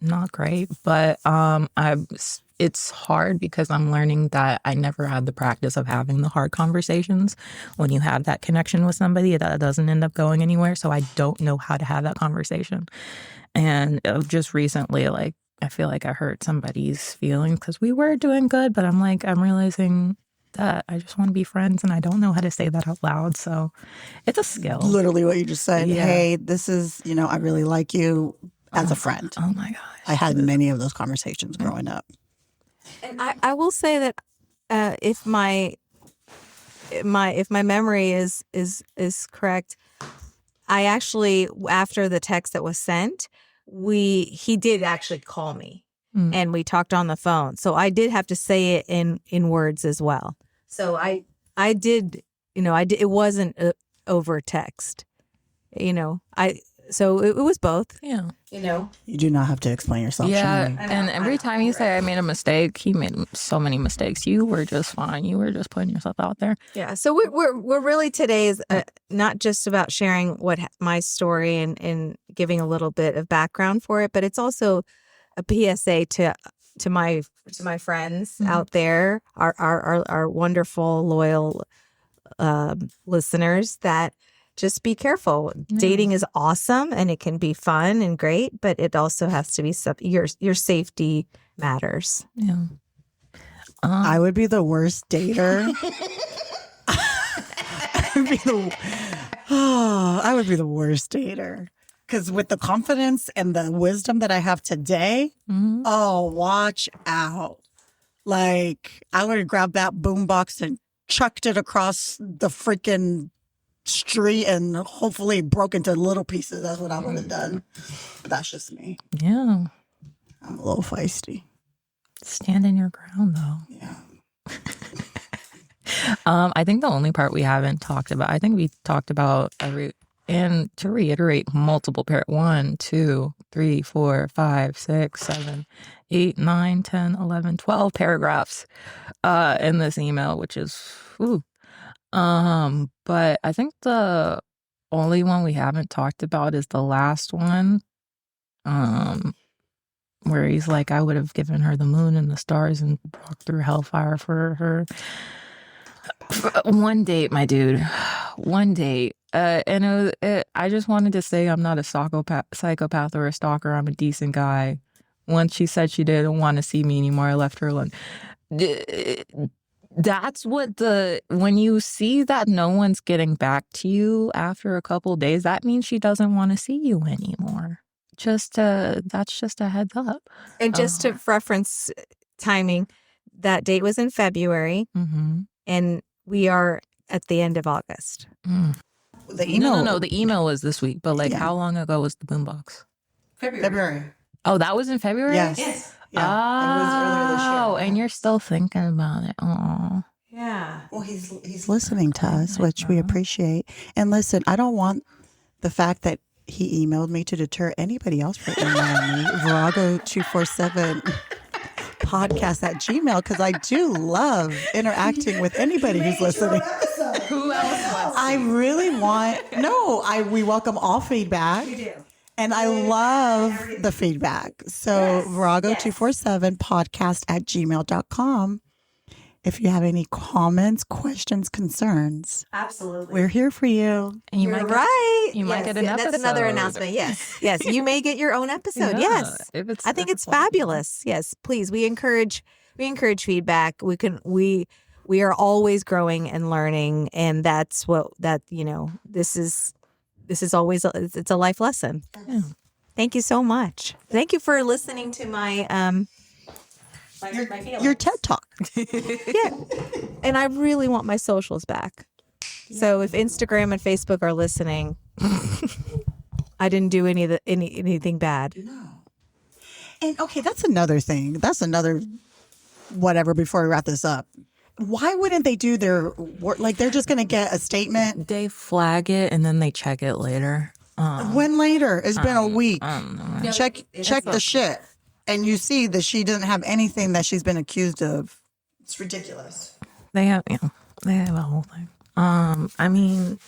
[SPEAKER 4] not great, but it's hard because I'm learning that I never had the practice of having the hard conversations. When you have that connection with somebody, that doesn't end up going anywhere. So I don't know how to have that conversation. And just recently, I feel like I hurt somebody's feelings because we were doing good, but I'm realizing that I just want to be friends and I don't know how to say that out loud. So it's a skill.
[SPEAKER 1] Literally what you just said.
[SPEAKER 4] Yeah.
[SPEAKER 1] Hey, this is, I really like you as a friend.
[SPEAKER 4] Oh my gosh.
[SPEAKER 1] I had many of those conversations growing up.
[SPEAKER 3] And I will say that if my memory is correct, I actually, after the text that was sent, he did actually call me and we talked on the phone. So I did have to say it in words as well. So I did, it wasn't over text, so it was both.
[SPEAKER 4] Yeah.
[SPEAKER 1] You do not have to explain yourself.
[SPEAKER 4] Yeah.
[SPEAKER 1] Shani.
[SPEAKER 4] And every time you say I made a mistake, he made so many mistakes. You were just fine. You were just putting yourself out there.
[SPEAKER 3] Yeah. So we're really today is not just about sharing my story and giving a little bit of background for it, but it's also a PSA to my friends out there, our wonderful, loyal listeners, that just be careful. Dating is awesome and it can be fun and great, but it also has to be your safety matters.
[SPEAKER 4] Yeah.
[SPEAKER 1] I would be the worst dater. I would be the worst dater. Because with the confidence and the wisdom that I have today, watch out. I would have grabbed that boombox and chucked it across the freaking street and hopefully broke into little pieces. That's what I would have done. But that's just me.
[SPEAKER 4] Yeah.
[SPEAKER 1] I'm a little feisty.
[SPEAKER 4] Standing your ground, though.
[SPEAKER 1] Yeah.
[SPEAKER 4] I think the only part we haven't talked about, I think we talked about and to reiterate, multiple 1, 2, 3, 4, 5, 6, 7, 8, 9, 10, 11, 12 paragraphs in this email, which is but I think the only one we haven't talked about is the last one, where he's like, I would have given her the moon and the stars and walked through hellfire for her. One date, my dude. One date. And I just wanted to say I'm not a psychopath or a stalker. I'm a decent guy. Once she said she didn't want to see me anymore, I left her alone. That's when you see that no one's getting back to you after a couple days, that means she doesn't want to see you anymore. That's just a heads up.
[SPEAKER 3] And just to reference timing, that date was in February, and we are at the end of August.
[SPEAKER 1] The email.
[SPEAKER 4] No. The email was this week, but how long ago was the boombox?
[SPEAKER 1] February.
[SPEAKER 4] Oh, that was in February?
[SPEAKER 1] Yes. Yeah.
[SPEAKER 4] Oh,
[SPEAKER 1] It was earlier this year.
[SPEAKER 4] And you're still thinking about it. Oh.
[SPEAKER 3] Yeah.
[SPEAKER 1] Well, he's listening to us, which we appreciate. And listen, I don't want the fact that he emailed me to deter anybody else from emailing me. Virago247 podcast@gmail, because I do love interacting with anybody who's listening.
[SPEAKER 4] Who else wants
[SPEAKER 1] I really want, we welcome all feedback. We do. And I love the feedback. So Virago247 podcast@gmail.com. If you have any comments, questions, concerns,
[SPEAKER 3] Absolutely.
[SPEAKER 1] we're here for you.
[SPEAKER 4] And
[SPEAKER 3] You're right.
[SPEAKER 4] You might get an episode.
[SPEAKER 3] That's another announcement. Yes. You may get your own episode.
[SPEAKER 4] Yeah,
[SPEAKER 3] Yes. I think it's fabulous. Yes. Please. We encourage feedback. We are always growing and learning. And that's this is always it's a life lesson. Yeah. Thank you so much. Thank you for listening to my
[SPEAKER 1] Your TED Talk.
[SPEAKER 3] Yeah. And I really want my socials back. So if Instagram and Facebook are listening, I didn't do anything bad.
[SPEAKER 1] No. And okay, that's another thing. That's another whatever before we wrap this up. why wouldn't they do their work? Like, they're just going to get a statement.
[SPEAKER 4] They flag it and then they check it later.
[SPEAKER 1] When later? It's been a week.
[SPEAKER 4] I don't know.
[SPEAKER 1] Check the shit. And you see that she doesn't have anything that she's been accused of. It's ridiculous.
[SPEAKER 4] They have a whole thing. I mean,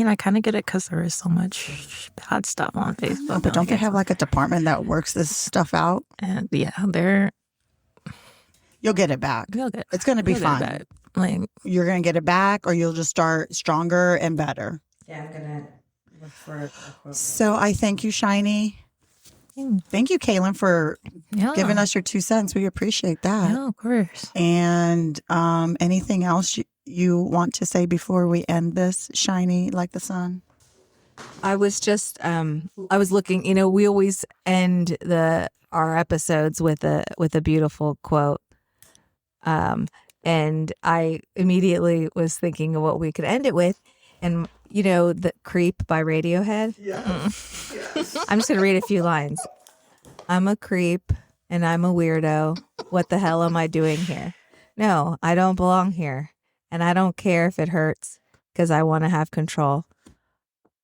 [SPEAKER 4] I kind of get it because there is so much bad stuff on Facebook.
[SPEAKER 1] But don't they have like a department that works this stuff out?
[SPEAKER 4] And
[SPEAKER 1] You'll get it back. It's going to be fine.
[SPEAKER 4] Like,
[SPEAKER 1] you're going to get it back, or you'll just start stronger and better.
[SPEAKER 2] Yeah, I'm gonna look for it.
[SPEAKER 1] So I thank you, Shiny. Thank you, Kaylin, for giving us your 2 cents. We appreciate that.
[SPEAKER 4] Yeah, of course.
[SPEAKER 1] And anything else you want to say before we end this, Shiny like the sun?
[SPEAKER 3] I was just I was looking, we always end our episodes with a beautiful quote. And I immediately was thinking of what we could end it with. And the Creep by Radiohead.
[SPEAKER 1] Yes.
[SPEAKER 3] I'm just going to read a few lines. I'm a creep and I'm a weirdo. What the hell am I doing here? No, I don't belong here. And I don't care if it hurts because I want to have control.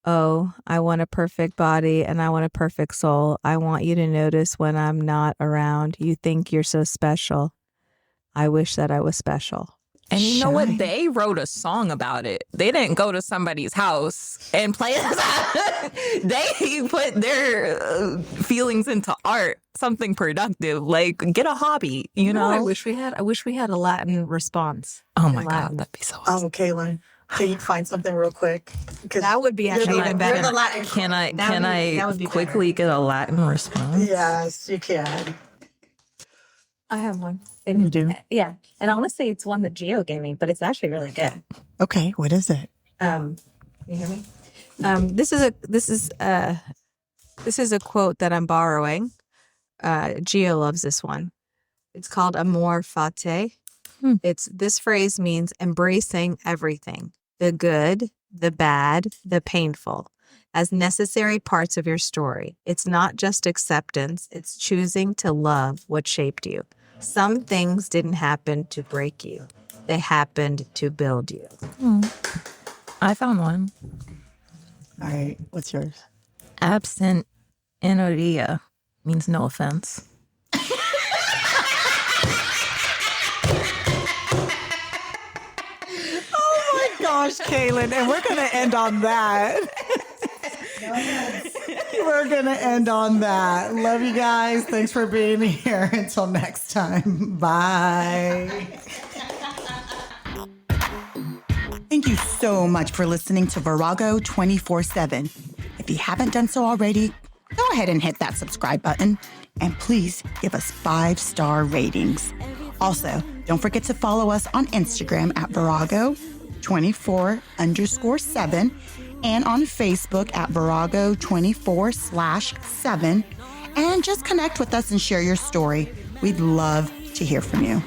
[SPEAKER 3] Oh, I want a perfect body and I want a perfect soul. I want you to notice when I'm not around. You think you're so special. I wish that I was special.
[SPEAKER 4] And you know what? They wrote a song about it. They didn't go to somebody's house and play it. They put their feelings into art, something productive. Like, get a hobby,
[SPEAKER 3] I wish we had a Latin response.
[SPEAKER 4] Oh my God, that'd be so awesome.
[SPEAKER 1] Oh, Kaylin, can you find something real quick?
[SPEAKER 3] That would be actually even better.
[SPEAKER 4] Can I quickly get a Latin response?
[SPEAKER 1] Yes, you can.
[SPEAKER 3] I have one.
[SPEAKER 1] You do?
[SPEAKER 3] Yeah. And honestly, it's one that Gio gave me, but it's actually really good.
[SPEAKER 1] Okay, what is it?
[SPEAKER 3] You hear me? This is a quote that I'm borrowing. Gio loves this one. It's called Amor Fati. This phrase means embracing everything, the good, the bad, the painful, as necessary parts of your story. It's not just acceptance, it's choosing to love what shaped you. Some things didn't happen to break you. They happened to build you.
[SPEAKER 4] I found one.
[SPEAKER 1] All right, what's yours?
[SPEAKER 4] Absent enoria means no offense.
[SPEAKER 1] Oh my gosh, Kaylin, and we're going to end on that. We're going to end on that. Love you guys. Thanks for being here. Until next time. Bye. Thank you so much for listening to Virago 24/7. If you haven't done so already, go ahead and hit that subscribe button. And please give us 5-star ratings. Also, don't forget to follow us on Instagram at Virago 24_7 and on Facebook at Virago 24/7. And just connect with us and share your story. We'd love to hear from you.